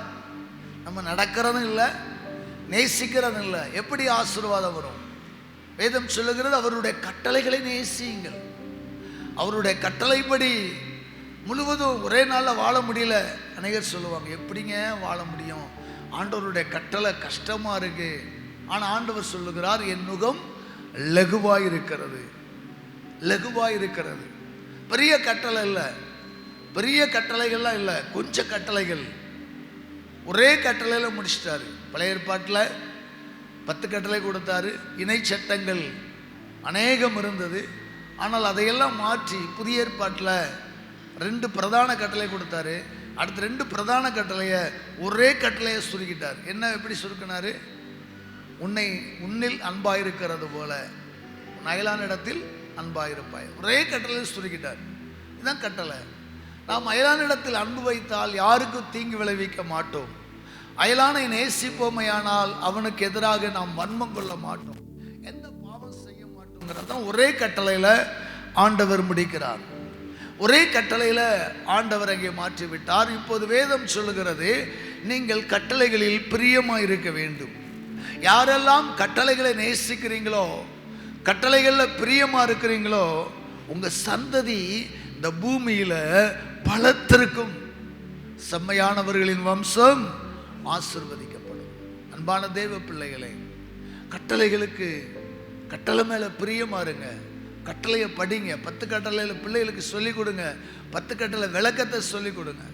நம்ம நடக்கிறதும் இல்லை, நேசிக்கிறதும் இல்லை. எப்படி ஆசீர்வாதம் வரும்? வேதம் சொல்லுகிறது அவருடைய கட்டளைகளை நேசியுங்கள். அவருடைய கட்டளைப்படி முழுவதும் ஒரே நாளில் வாழ முடியல. அநேகர் சொல்லுவாங்க, எப்படிங்க வாழ முடியும்? ஆண்டவருடைய கட்டளை கஷ்டமாக இருக்கு. ஆனால் ஆண்டவர் சொல்லுகிறார், என் நுகம் லகுவாய் இருக்கிறது. லகுவாய் இருக்கிறது. பெரிய கட்டளை இல்லை, பெரிய கட்டளைகள்லாம் இல்லை, கொஞ்சம் கட்டளைகள். ஒரே கட்டளையில் முடிச்சிட்டாரு. பழைய ஏற்பாட்டில் 10 கட்டளை கொடுத்தாரு. இணை சட்டங்கள் அநேகம் இருந்தது. ஆனால் அதையெல்லாம் மாற்றி புதிய ஏற்பாட்டில் 2 பிரதான கட்டளை கொடுத்தாரு. அடுத்த 2 பிரதான கட்டளையை ஒரே கட்டளையை சுருக்கிட்டார். என்ன, எப்படி சுருக்கினாரு? உன்னில் அன்பாயிருக்கிறது போல உன் அயலான இடத்தில் அன்பாயிருப்பாய். ஒரே கட்டளையை சுருக்கிட்டார். இதுதான் கட்டளை. நாம் அயலான இடத்தில் அன்பு வைத்தால் யாருக்கும் தீங்கு விளைவிக்க மாட்டோம். அயலானை நேசிப்போமையானால் அவனுக்கு எதிராக நாம் வன்மம் கொள்ள மாட்டோம், எந்த பாவம் செய்ய மாட்டோங்கிறதான் ஒரே கட்டளையில் ஆண்டவர் முடிக்கிறார். ஒரே கட்டளையில் ஆண்டவர் அங்கே மாற்றிவிட்டார். இப்போது வேதம் சொல்லுகிறது, நீங்கள் கட்டளைகளில் பிரியமாக இருக்க வேண்டும். யாரெல்லாம் கட்டளைகளை நேசிக்கிறீங்களோ, கட்டளைகளில் பிரியமாக இருக்கிறீங்களோ, உங்கள் சந்ததி இந்த பூமியில் பலத்திருக்கும். செம்மையானவர்களின் வம்சம் ஆசீர்வதிக்கப்படும். அன்பான தேவ பிள்ளைகளே, கட்டளைகளுக்கு கட்டளை மேலே பிரியமா இருங்க. கட்டளையை படிங்க. 10 கட்டளையில் பிள்ளைகளுக்கு சொல்லிக் கொடுங்க. 10 கட்டளை விளக்கத்தை சொல்லிக் கொடுங்க.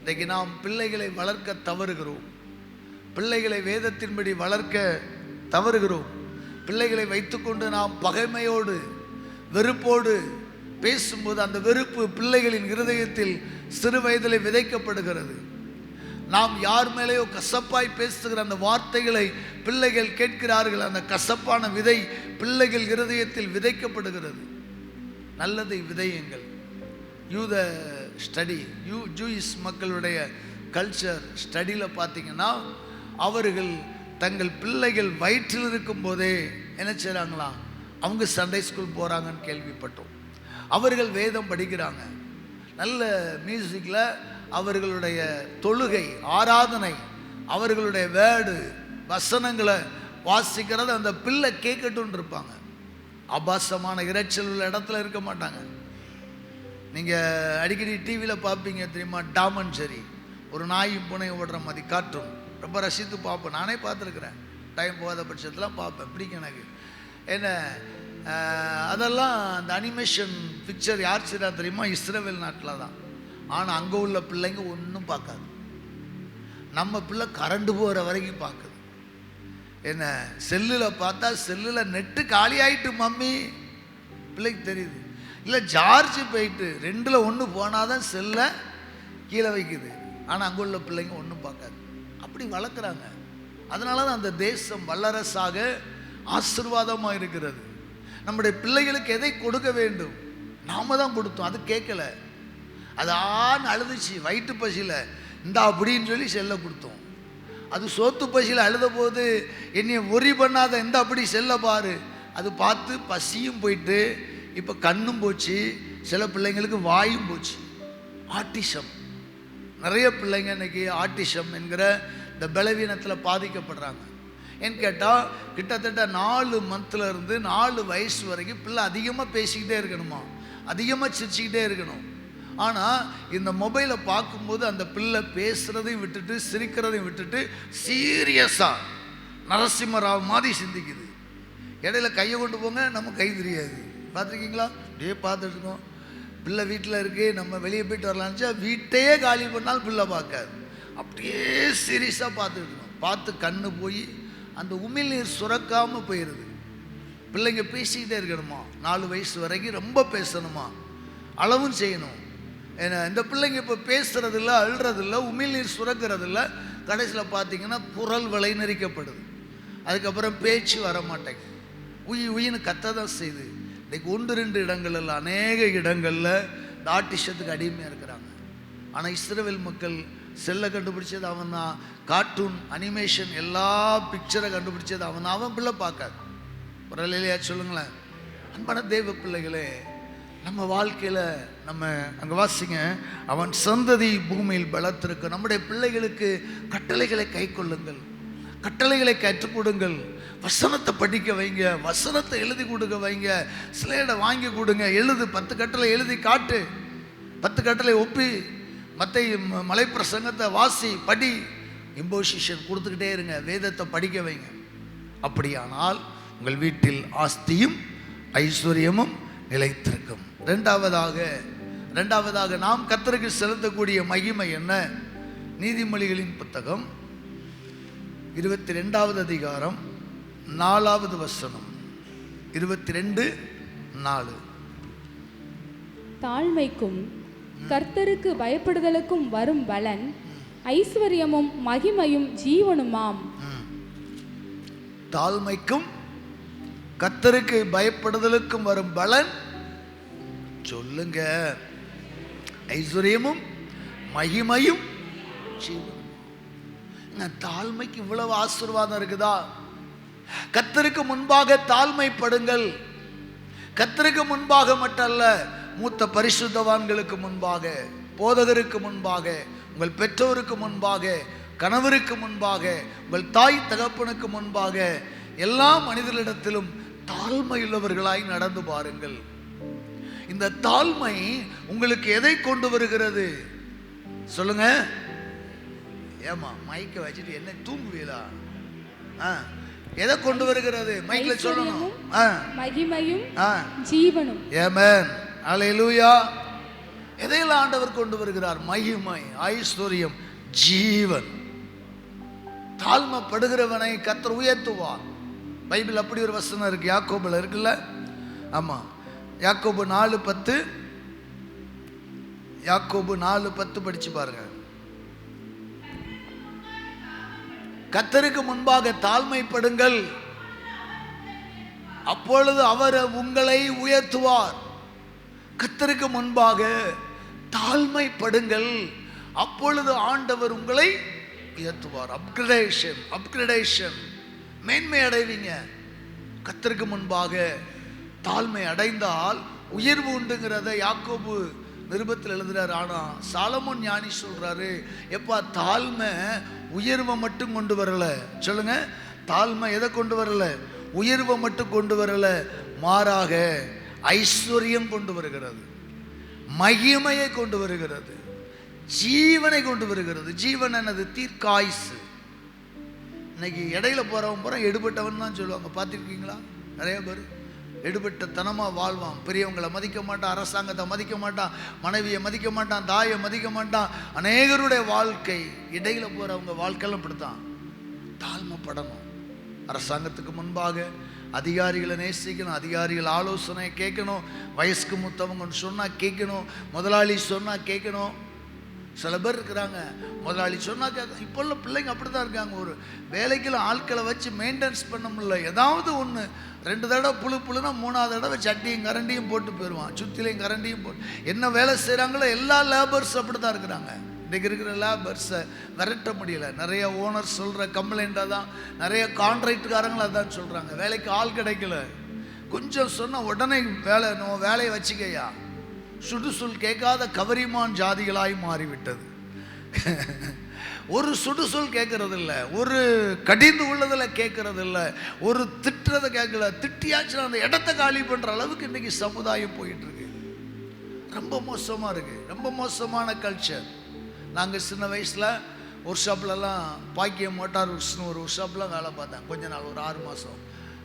இன்றைக்கு நாம் பிள்ளைகளை வளர்க்க தவறுகிறோம். பிள்ளைகளை வேதத்தின்படி வளர்க்க தவறுகிறோம். பிள்ளைகளை வைத்துக்கொண்டு நாம் பகைமையோடு வெறுப்போடு பேசும்போது அந்த வெறுப்பு பிள்ளைகளின் இருதயத்தில் சிறு வயதில் விதைக்கப்படுகிறது. நாம் யார் மேலேயோ கசப்பாய் பேசுகிற அந்த வார்த்தைகளை பிள்ளைகள் கேட்கிறார்கள். அந்த கசப்பான விதை பிள்ளைகள் இருதயத்தில் விதைக்கப்படுகிறது. நல்லதை விதையுங்கள். யூத ஸ்டடி, ஜூயிஷ் மக்களுடைய கல்ச்சர் ஸ்டடியில் பார்த்தீங்கன்னா, அவர்கள் தங்கள் பிள்ளைகள் வயிற்றில் இருக்கும் போதே என்ன செய்கிறாங்களா, அவங்க சண்டே ஸ்கூல் போகிறாங்கன்னு கேள்விப்பட்டோம். அவர்கள் வேதம் படிக்கிறாங்க. நல்ல மியூசிக்கில் அவர்களுடைய தொழுகை ஆராதனை, அவர்களுடைய வேர்டு வசனங்களை வாசிக்கிறது அந்த பிள்ளை கேட்கட்டும் இருப்பாங்க. ஆபாசமான இறைச்சல் உள்ள இடத்துல இருக்க மாட்டாங்க. நீங்கள் அடிக்கடி டிவியில் பார்ப்பீங்க தெரியுமா, டாம் அண்ட் ஜெர்ரி, ஒரு நாயும் பூனையும் ஓடுற மாதிரி காட்டும். ரொம்ப ரசித்து பார்ப்பேன். நானே பார்த்துருக்குறேன். டைம் போகாத பட்சத்துலாம் பார்ப்பேன். பிடிக்கும் எனக்கு. என்ன அதெல்லாம் அந்த அனிமேஷன் பிக்சர் யார் செய்கிறா தெரியுமா? இஸ்ரேல் நாட்டில் தான். ஆனால் அங்கே உள்ள பிள்ளைங்க ஒன்றும் பார்க்காது. நம்ம பிள்ளை கரண்டு போகிற வரைக்கும் பார்க்குது. என்ன செல்லில் பார்த்தா செல்லில் நெட்டு காலி ஆகிட்டு மம்மி பிள்ளைக்கு தெரியுது. இல்லை சார்ஜ் போயிட்டு 2ல் 1 போனால் தான் செல்லை கீழே வைக்குது. ஆனால் அங்கே உள்ள பிள்ளைங்க ஒன்றும் பார்க்காது. அப்படி வளர்க்குறாங்க. அதனால தான் அந்த தேசம் வல்லரசாக ஆசீர்வாதமாக இருக்கிறது. நம்முடைய பிள்ளைகளுக்கு எதை கொடுக்க வேண்டும்? நாம தான் கொடுத்தோம், அது கேட்கல. அது ஆன்னு அழுதுச்சு வயிற்று பசியில், இந்தா அப்படின்னு சொல்லி செல்லை கொடுத்தோம். அது சோத்து பசியில் அழுத போது என்னைய ஒரி பண்ணாத, இந்த அப்படி செல்ல பாரு. அது பார்த்து பசியும் போயிட்டு இப்போ கண்ணும் போச்சு, சில பிள்ளைங்களுக்கு வாயும் போச்சு. ஆட்டிசம், நிறைய பிள்ளைங்க இன்னைக்கு ஆட்டிசம் என்கிற இந்த பலவீனத்தில் பாதிக்கப்படுறாங்க. ஏன்னு கேட்டால் கிட்டத்தட்ட 4 மந்த்ல இருந்து 4 வயசு வரைக்கும் பிள்ளை அதிகமாக பேசிக்கிட்டே இருக்கணுமா, அதிகமாக சிரிச்சுக்கிட்டே இருக்கணும். ஆனால் இந்த மொபைலை பார்க்கும்போது அந்த பிள்ளை பேசுகிறதையும் விட்டுட்டு சிரிக்கிறதையும் விட்டுட்டு சீரியஸாக நரசிம்மராவ் மாதிரி சிந்திக்குது. இடையில கையை கொண்டு போங்க, நம்ம கை தெரியாது. பார்த்துருக்கீங்களா? அப்படியே பார்த்துட்டு இருக்கோம். பிள்ளை வீட்டில் இருக்கு, நம்ம வெளியே போயிட்டு வரலான்ச்சா வீட்டையே காலி பண்ணாலும் பிள்ளை பார்க்காது. அப்படியே சீரியஸாக பார்த்துட்டு இருக்கோம். பார்த்து கண்ணு போய் அந்த உமிழ்நீர் சுரக்காமல் போயிடுது. பிள்ளைங்க பேசிக்கிட்டே இருக்கணுமா, 4 வயசு வரைக்கும் ரொம்ப பேசணுமா, அளவும் செய்யணும். ஏன்னா இந்த பிள்ளைங்க இப்போ பேசுறதில்ல, அழுறதில்ல, உமிழ்நீர் சுரக்கிறதில்ல. கடைசியில் பார்த்தீங்கன்னா குரல் வலை நெறிக்கப்படுது. அதுக்கப்புறம் பேச்சு வர மாட்டேங்குது, உயின்னு கத்த தான் செய்யுது. இன்றைக்கு 1-2 இடங்கள்ல, அநேக இடங்களில் இந்த ஆட்டிசத்துக்கு அடிமையாக இருக்கிறாங்க. ஆனால் இஸ்ரவேல் மக்கள் செல்லை கண்டுபிடிச்சது அவன் தான், கார்ட்டூன் அனிமேஷன் எல்லா பிக்சரை கண்டுபிடிச்சது அவன் தான். அவன் பிள்ளை பார்க்காது. பரவாயில்லையா சொல்லுங்களேன். அன்பான தேவ பிள்ளைகளே, நம்ம வாழ்க்கையில் நம்ம அங்கே வாசிங்க, அவன் சந்ததி பூமியில் பலத்திருக்கு. நம்முடைய பிள்ளைகளுக்கு கட்டளைகளை கை கொள்ளுங்கள், கட்டளைகளை கற்றுக் கொடுங்கள், வசனத்தை படிக்க வைங்க, வசனத்தை எழுதி கொடுக்க வைங்க, ஸ்லேடை வாங்கி கொடுங்க, எழுது, 10 கட்டளை எழுதி காட்டு, 10 கட்டளை ஒப்பி, மற்ற மலை பிரசங்கத்தை வாசி, படி, இம்போசிஷன் கொடுத்துக்கிட்டே இருங்க, வேதத்தை படிக்க வைங்க. அப்படியானால் உங்கள் வீட்டில் ஆஸ்தியும் ஐஸ்வர்யமும் நிலைத்திருக்கும். இரண்டாவதாக நாம் கர்த்தருக்கு செலுத்தக்கூடிய மகிமை என்ன? நீதிமொழிகளின் புத்தகம் 22வது அதிகாரம் 4வது வசனம். 22:4. தாழ்மைக்கும் கர்த்தருக்கு பயப்படுதலுக்கும் வரும் பலன் ஐஸ்வர்யமும் மகிமையும் ஜீவனுமாம். தாழ்மைக்கும் கர்த்தருக்கு பயப்படுதலுக்கும் வரும் பலன் சொல்லுங்க, ஐஸ்வர்யமும் மகிமையும் ஜீவனும். தாழ்மைக்கு இவ்வளவு ஆசீர்வாதம் இருக்குதா? கர்த்தருக்கு முன்பாக தாழ்மைப்படுங்கள். கர்த்தருக்கு முன்பாக மட்டுமல்ல, மூத்த பரிசுத்தவான்களுக்கு முன்பாக, போதகருக்கு முன்பாக, உங்கள் பெற்றோருக்கு முன்பாக, கணவருக்கு முன்பாக, உங்கள் தாய் தகப்பனுக்கு முன்பாக, எல்லா மனிதர்களிடத்திலும் தாழ்மையுள்ளவர்களாய் நடந்து பாருங்கள். இந்த தாழ்மை உங்களுக்கு எதை கொண்டு வருகிறது சொல்லுங்க. ஏமா மைக்க வச்சுட்டு என்ன தூங்குவீங்களா? எதை கொண்டு வருகிறது? மைக்ல சொல்லணும். மகிமையும் ஜீவனும். ஆமென், அல்லேலூயா. எதையெல்லாம் ஆண்டவர் கொண்டு வருகிறார்? மகிமை, ஐஸ்வர்யம், ஜீவன். தாழ்மைப்படுகிறவனை கர்த்தர் உயர்த்துவார். பைபிள் அப்படி ஒரு வசனம் இருக்கு, யாக்கோபுல இருக்குல்ல? ஆமா, யாக்கோபு 4:10. யாக்கோபு 4:10 படிச்சு பாருங்க. கர்த்தருக்கு முன்பாக தாழ்மைப்படுங்கள், அப்பொழுது அவர் உங்களை உயர்த்துவார். கர்த்தருக்கு முன்பாக தாழ்மைப்படுங்கள், அப்பொழுது ஆண்டவர் உங்களை உயர்த்துவார். அப்கிரேடேஷன், மேன்மை அடைவீங்க. கர்த்தருக்கு முன்பாக தாழ்மை அடைந்தால் உயர்வு உண்டுங்கிறத யாக்கோபு நிருபத்தில் எழுதுறாரு. ஆனா சாலமோன் ஞானி சொல்றாரு, எப்பா தாழ்மை உயர்வை மட்டும் கொண்டு வரல. சொல்லுங்க, தாழ்மை எதை கொண்டு வரல? உயர்வை மட்டும் கொண்டு வரல, மாறாக ஐஸ்வர்யம் கொண்டு வருகிறது, மகிமையை கொண்டு வருகிறது, ஜீவனை கொண்டு வருகிறது. ஜீவன் என்னது? தீர்க்காயுசு. இன்னைக்கு இடையில போறவன் போற எடுபட்டவன் தான் சொல்லுவாங்க. பார்த்துருக்கீங்களா? நிறைய பேர் எடுபட்டத்தனமாக வாழ்வான். பெரியவங்களை மதிக்க மாட்டான், அரசாங்கத்தை மதிக்க மாட்டான், மனைவியை மதிக்க மாட்டான், தாயை மதிக்க மாட்டான். அநேகருடைய வாழ்க்கை, இடையில போகிறவங்க வாழ்க்கையெல்லாம் இப்படித்தான். தாழ்மைப்படணும். அரசாங்கத்துக்கு முன்பாக அதிகாரிகளை நேசிக்கணும், அதிகாரிகள் ஆலோசனை கேட்கணும், வயசுக்கு மூத்தவங்கன்னு சொன்னால் கேட்கணும், முதலாளி சொன்னால் கேட்கணும். சில பேர் இருக்கிறாங்க, முதலாளி சொன்னால் கேட்க. இப்போ உள்ள பிள்ளைங்க அப்படி தான் இருக்காங்க. ஒரு வேலைக்குள்ள ஆட்களை வச்சு மெயின்டெனன்ஸ் பண்ண முடியல. ஏதாவது ஒன்று 2 தடவை புழுனா 3ஆவது தடவை சட்டியும் கரண்டியும் போட்டு போயிடுவான், சுத்திலையும் கரண்டியும் போட்டு. என்ன வேலை செய்கிறாங்களோ எல்லா லேபர்ஸ் அப்படி தான் இருக்கிறாங்க. இன்றைக்கு இருக்கிற லேபர்ஸை விரட்ட முடியல. நிறைய ஓனர் சொல்கிற கம்ப்ளைண்ட்டாக தான், நிறைய கான்ட்ராக்டுக்காரங்களும் அதான் சொல்கிறாங்க, வேலைக்கு ஆள் கிடைக்கல. கொஞ்சம் சொன்ன உடனே வேலையை வச்சுக்கையா. சுடுசொல் கேட்காத கவரிமான் ஜாதிகளாய் மாறிவிட்டது. ஒரு சுடுசொல் கேட்கறது இல்லை, ஒரு கடிந்து உள்ளதில் கேட்கறது இல்லை, ஒரு திட்டுறதை கேட்கல. திட்டியாச்சுன்னா அந்த இடத்த காலி பண்ணுற அளவுக்கு இன்றைக்கி சமுதாயம் போயிட்டுருக்கு. ரொம்ப மோசமாக இருக்குது, ரொம்ப மோசமான கல்ச்சர். நாங்கள் சின்ன வயசில் ஒர்க் ஷாப்லலாம் பாக்கியம் மோட்டார் ஒர்க்ஸ்னு ஒரு ஒர்க் ஷாப்லாம் வேலை பார்த்தேன் கொஞ்ச நாள், ஒரு 6 மாதம்.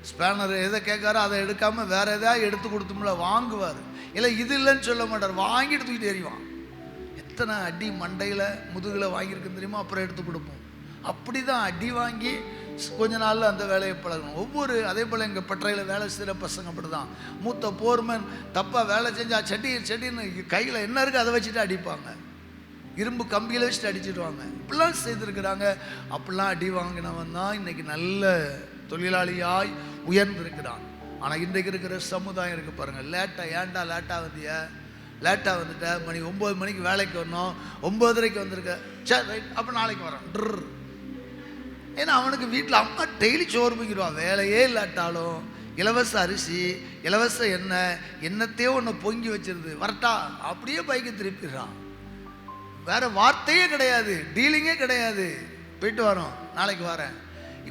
ஸ்பேனர் எதை கேட்காரோ அதை எடுக்காமல் வேறு எதாவது எடுத்து கொடுத்தோம்ல வாங்குவார். இல்லை இது இல்லைன்னு சொல்ல மாட்டார், வாங்கிட்டு தூக்கிட்டு எறிவான். எத்தனை அடி மண்டையில் முதுகில் வாங்கியிருக்குன்னு தெரியுமா? அப்புறம் எடுத்து கொடுப்போம். அப்படி தான் அடி வாங்கி கொஞ்ச நாளில் அந்த வேலையை பழகணும். அதே போல் எங்கள் பட்டறையில் வேலை செய்கிற பசங்க அப்படி தான். மூத்த போர்மன் தப்பாக வேலை செஞ்சால் செடின்னு கையில் என்ன இருக்குது அதை வச்சுட்டு அடிப்பாங்க, இரும்பு கம்பியில் வச்சுட்டு அடிச்சிடுவாங்க. இப்படிலாம் செய்திருக்கிறாங்க. அப்படிலாம் அடி வாங்கினவன் தான் இன்றைக்கி நல்ல தொழிலாளியாய் உயர்ந்திருக்கிறான். ஆனால் இன்றைக்கு இருக்கிற சமுதாயம் இருக்குது பாருங்கள், ஏன்டா லேட்டாக வந்துட்ட, மணி 9 மணிக்கு வேலைக்கு வரணும், 9:30 வந்திருக்க, சரி ரைட் அப்போ நாளைக்கு வரேன். ஏன்னா அவனுக்கு வீட்டில் அம்மா டெய்லி சோறு பொங்கிடுவான். வேலையே இல்லாட்டாலும் இலவச அரிசி, இலவச எண்ணத்தையோ ஒன்று பொங்கி வச்சிருது, வரட்டா அப்படியே பைக்கு திருப்பிடுறான். வேற வார்த்தையே கிடையாது, டீலிங்கே கிடையாது, போயிட்டு வரோம் நாளைக்கு வரேன்.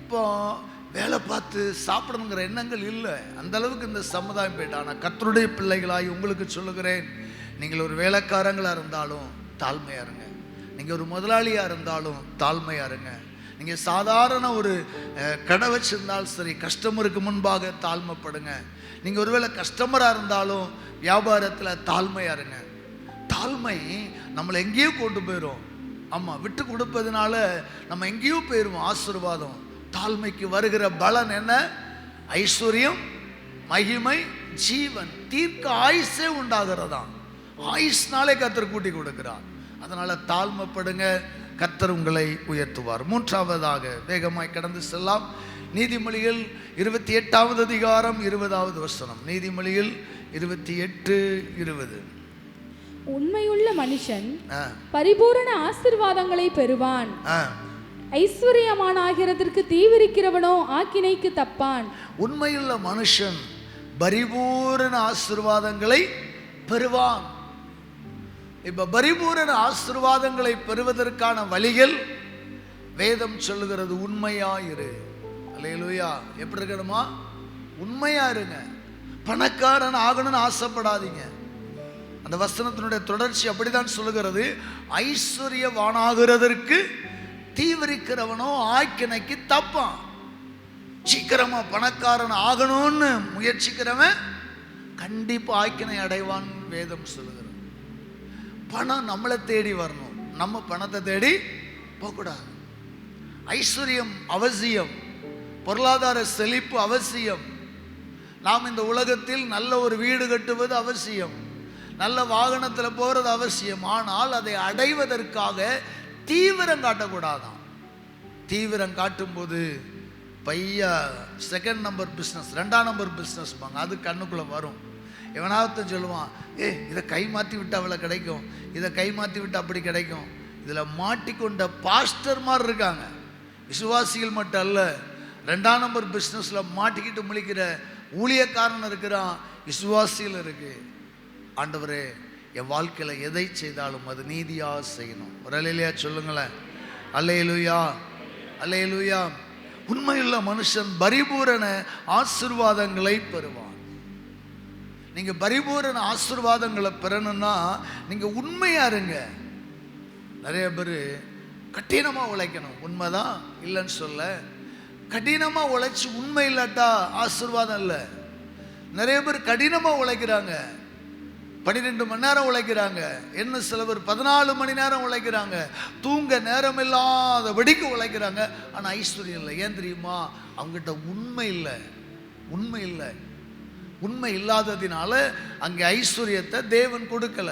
இப்போ வேலை பார்த்து சாப்பிடணுங்கிற எண்ணங்கள் இல்லை. அந்த அளவுக்கு இந்த சமுதாயம் போயிட்டான். நான் கர்த்தருடைய பிள்ளைகளாய் உங்களுக்கு சொல்லுகிறேன், நீங்கள் ஒரு வேலைக்காரங்களாக இருந்தாலும் தாழ்மையாக இருங்க, நீங்கள் ஒரு முதலாளியாக இருந்தாலும் தாழ்மையாக இருங்க, நீங்கள் சாதாரண ஒரு கடை வச்சிருந்தாலும் சரி கஸ்டமருக்கு முன்பாக தாழ்மைப்படுங்க. நீங்கள் ஒருவேளை கஸ்டமராக இருந்தாலும் வியாபாரத்தில் தாழ்மையாக இருங்க. தாழ்மை நம்மளை எங்கேயோ கொண்டு போயிடும். ஆமாம், விட்டு கொடுப்பதுனால நம்ம எங்கேயோ போயிடுவோம் ஆசீர்வாதம். தாழ்மைக்கு வருகிற பலன் என்ன? ஐஸ்வர்யம், மகிமை, ஜீவன், தீர்க்க ஆயுசே உண்டாகிறதாம். ஆயுஷ்னாலே கர்த்தர் கூட்டி கொடுக்கிறார். அதனால தாழ்மைப்படுங்க, கர்த்தர் உங்களை உயர்த்துவார். 3ஆவதாக வேகமாய் கடந்து செல்லாம். நீதிமொழிகள் 28வது அதிகாரம் 20வது வசனம். நீதிமொழிகள் 28:20. உண்மையுள்ள மனுஷன் பரிபூரண ஆசீர்வாதங்களை பெறுவான், ஐஸ்வர்யமானாகிறதற்கு தீவிரிக்கிறவனோ ஆக்கினைக்கு தப்பான். உண்மையுள்ள மனுஷன் பரிபூரண ஆசீர்வாதங்களை பெறுவான். இப்ப பரிபூரண ஆசீர்வாதங்களை பெறுவதற்கான வழிகள் வேதம் சொல்லுகிறது, உண்மையாயிரு. அல்லேலூயா. எப்படி இருக்கணுமா? உண்மையா இருங்க. பணக்காரன் ஆகணும்னு ஆசைப்படாதீங்க. அந்த வசனத்தினுடைய தொடர்ச்சி அப்படிதான் சொல்லுகிறது, ஐஸ்வர்யவானாகிறதற்கு தீவிரிக்கிறவனோ ஆக்கினைக்கு தப்பான். சீக்கிரமா பணக்காரன் ஆகணும்னு முயற்சிக்கிறவன் கண்டிப்பா ஆக்கினை அடைவான் வேதம் சொல்லுகிறது. பணம் நம்மளை தேடி வரணும், நம்ம பணத்தை தேடி போகக்கூடாது. ஐஸ்வர்யம் அவசியம், பொருளாதார செழிப்பு அவசியம். நாம் இந்த உலகத்தில் நல்ல ஒரு வீடு கட்டுவது அவசியம், நல்ல வாகனத்தில் போகிறது அவசியம். ஆனால் அதை அடைவதற்காக தீவிரம் காட்டக்கூடாதான். தீவிரம் காட்டும்போது பையா செகண்ட் நம்பர் பிஸ்னஸ், 2ஆம் நம்பர் பிஸ்னஸ் பாங்க, அது கண்ணுக்குள்ளே வரும். எவனாவது சொல்லுவான், இதை கை மாற்றி விட்டு அவ்வளோ கிடைக்கும், இதை கை மாற்றி விட்டு அப்படி கிடைக்கும். இதில் மாட்டிக்கொண்ட பாஸ்டர் மாதிரி இருக்காங்க. விசுவாசிகள் மட்டும் அல்ல, 2ஆம் நம்பர் பிஸ்னஸில் மாட்டிக்கிட்டு முழிக்கிற ஊழியக்காரன் இருக்கிறான், விசுவாசிகள் இருக்கு. ஆண்டவரே, என் வாழ்க்கையில் எதை செய்தாலும் அது நீதியாக செய்யணும். ஒரு அல்லேலூயா சொல்லுங்களேன். அல்லேலூயா, அல்லேலூயா. உண்மையுள்ள மனுஷன் பரிபூரண ஆசீர்வாதங்களை பெறுவான். நீங்கள் பரிபூரண ஆசீர்வாதங்களை பெறணும்னா நீங்கள் உண்மையாக இருங்க. நிறைய பேர் கடினமாக உழைக்கணும், உண்மைதான் இல்லைன்னு சொல்ல. கடினமாக உழைச்சி உண்மை இல்லாட்டா ஆசீர்வாதம் இல்லை. நிறைய பேர் கடினமாக உழைக்கிறாங்க, 12 மணி நேரம் உழைக்கிறாங்க, என்ன சில பேர் 14 மணி நேரம் உழைக்கிறாங்க, தூங்க நேரம் இல்லாத வெடிக்க உழைக்கிறாங்க. ஆனால் ஐஸ்வர்யம் இல்லை. ஏன் தெரியுமா? அவங்ககிட்ட உண்மை இல்லை. உண்மை இல்லை. உண்மை இல்லாததினால அங்கே ஐஸ்வர்யத்தை தேவன் கொடுக்கல.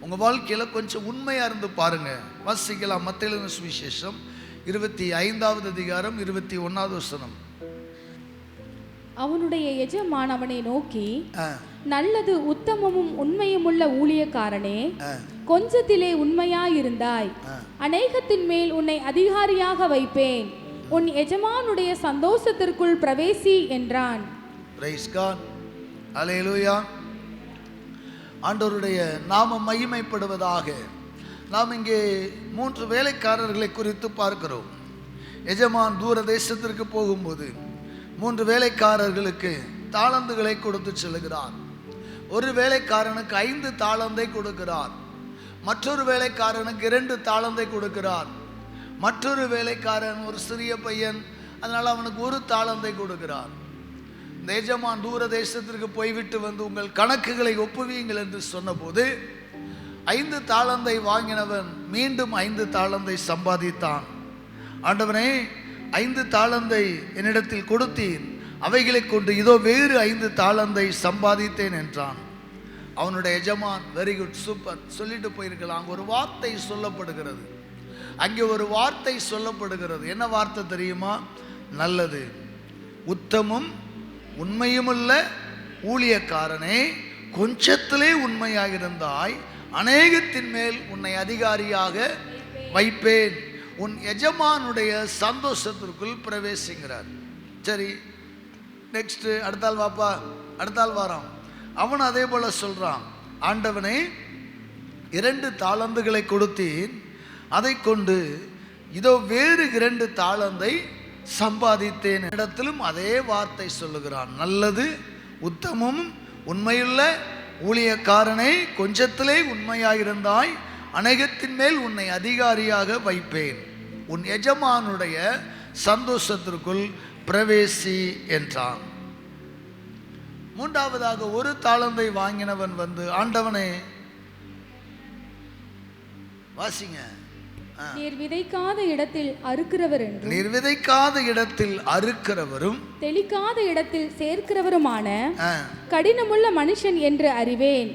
உங்கள் வாழ்க்கையில் கொஞ்சம் உண்மையாக இருந்து பாருங்க. வாசிக்கலாம் மத்தேயு சுவிசேஷம் 25வது அதிகாரம் 21வது வசனம். அவனுடைய எஜமான் அவனை நோக்கி, நல்லது உத்தமமும் உண்மையுமுள்ள ஊழியக்காரனே, கொஞ்சத்திலே உண்மையாயிருந்தாய், அநேகத்தின் மேல் உன்னை அதிகாரியாக வைப்பேன், உன் எஜமானுடைய சந்தோஷத்திற்குள் பிரவேசி என்றான். Praise God. அல்லேலூயா. ஆண்டவருடைய நாமம் மகிமைப்படுவதாக. நாம் இங்கே 3 வேலைக்காரர்களை குறித்து பார்க்கிறோம். எஜமான் தூர தேசத்திற்கு போகும்போது 3 வேலைக்காரர்களுக்கு தாளந்துகளை கொடுத்து செல்கிறார். ஒரு வேலைக்காரனுக்கு 5 தாளந்தை கொடுக்கிறார். மற்றொரு வேலைக்காரனுக்கு 2 தாளந்தை கொடுக்கிறார். மற்றொரு வேலைக்காரன் ஒரு சிறிய பையன், அதனால் அவனுக்கு 1 தாளந்தை கொடுக்கிறார். இந்த எஜமான் தூர தேசத்திற்கு போய்விட்டு வந்து உங்கள் கணக்குகளை ஒப்புவீங்கள் என்று சொன்னபோது 5 தாளந்தை வாங்கினவன் மீண்டும் 5 தாளந்தை சம்பாதித்தான். ஆண்டவனே, 5 தாளந்தை என்னிடத்தில் கொடுத்தீர், அவைகளை கொண்டு இதோ வேறு 5 தாளந்தை சம்பாதித்தேன் என்றான். அவனுடைய எஜமான் வெரி குட், சூப்பர் சொல்லிட்டு போயிருக்கலாம். அங்கே ஒரு வார்த்தை சொல்லப்படுகிறது. அங்கே ஒரு வார்த்தை சொல்லப்படுகிறது. என்ன வார்த்தை தெரியுமா? நல்லது உத்தமும் உண்மையுமுள்ள ஊழியக்காரனே, கொஞ்சத்திலே உண்மையாக இருந்தாய், அநேகத்தின் மேல் உன்னை அதிகாரியாக வைப்பேன், உன் எஜமானுடைய சந்தோஷத்திற்குள் பிரவேசிக்கிறார். சரி, நெக்ஸ்ட் அடுத்தாள் வாப்பா, அடுத்தாள் வாரம். அவன் அதே போல சொல்றான், ஆண்டவனே 2 தாளந்துகளை கொடுத்தேன், அதை கொண்டு இதோ வேறு 2 தாளந்தை சம்பாதித்தேன். இடத்திலும் அதே வார்த்தை சொல்லுகிறான், நல்லது உத்தமும் உண்மையுள்ள ஊழியக்காரனே, கொஞ்சத்திலே உண்மையாயிருந்தாய், அநேகத்தின் மேல் உன்னை அதிகாரியாக வைப்பேன், உன் எஜமானுடைய சந்தோஷத்திற்குள் பிரவேசி என்றான். 3ஆவதாக 1 தாளந்தை வாங்கினவன் வந்து, ஆண்டவனே, வாசிங்க, நீர் விதைக்காத இடத்தில் அறுக்கிறவர் என்றும், நீர் விதைக்காத இடத்தில் அறுக்கிறவரும் தெளிக்காத இடத்தில் சேர்க்கிறவருமான கடினமுள்ள மனுஷன் என்று அறிவேன்.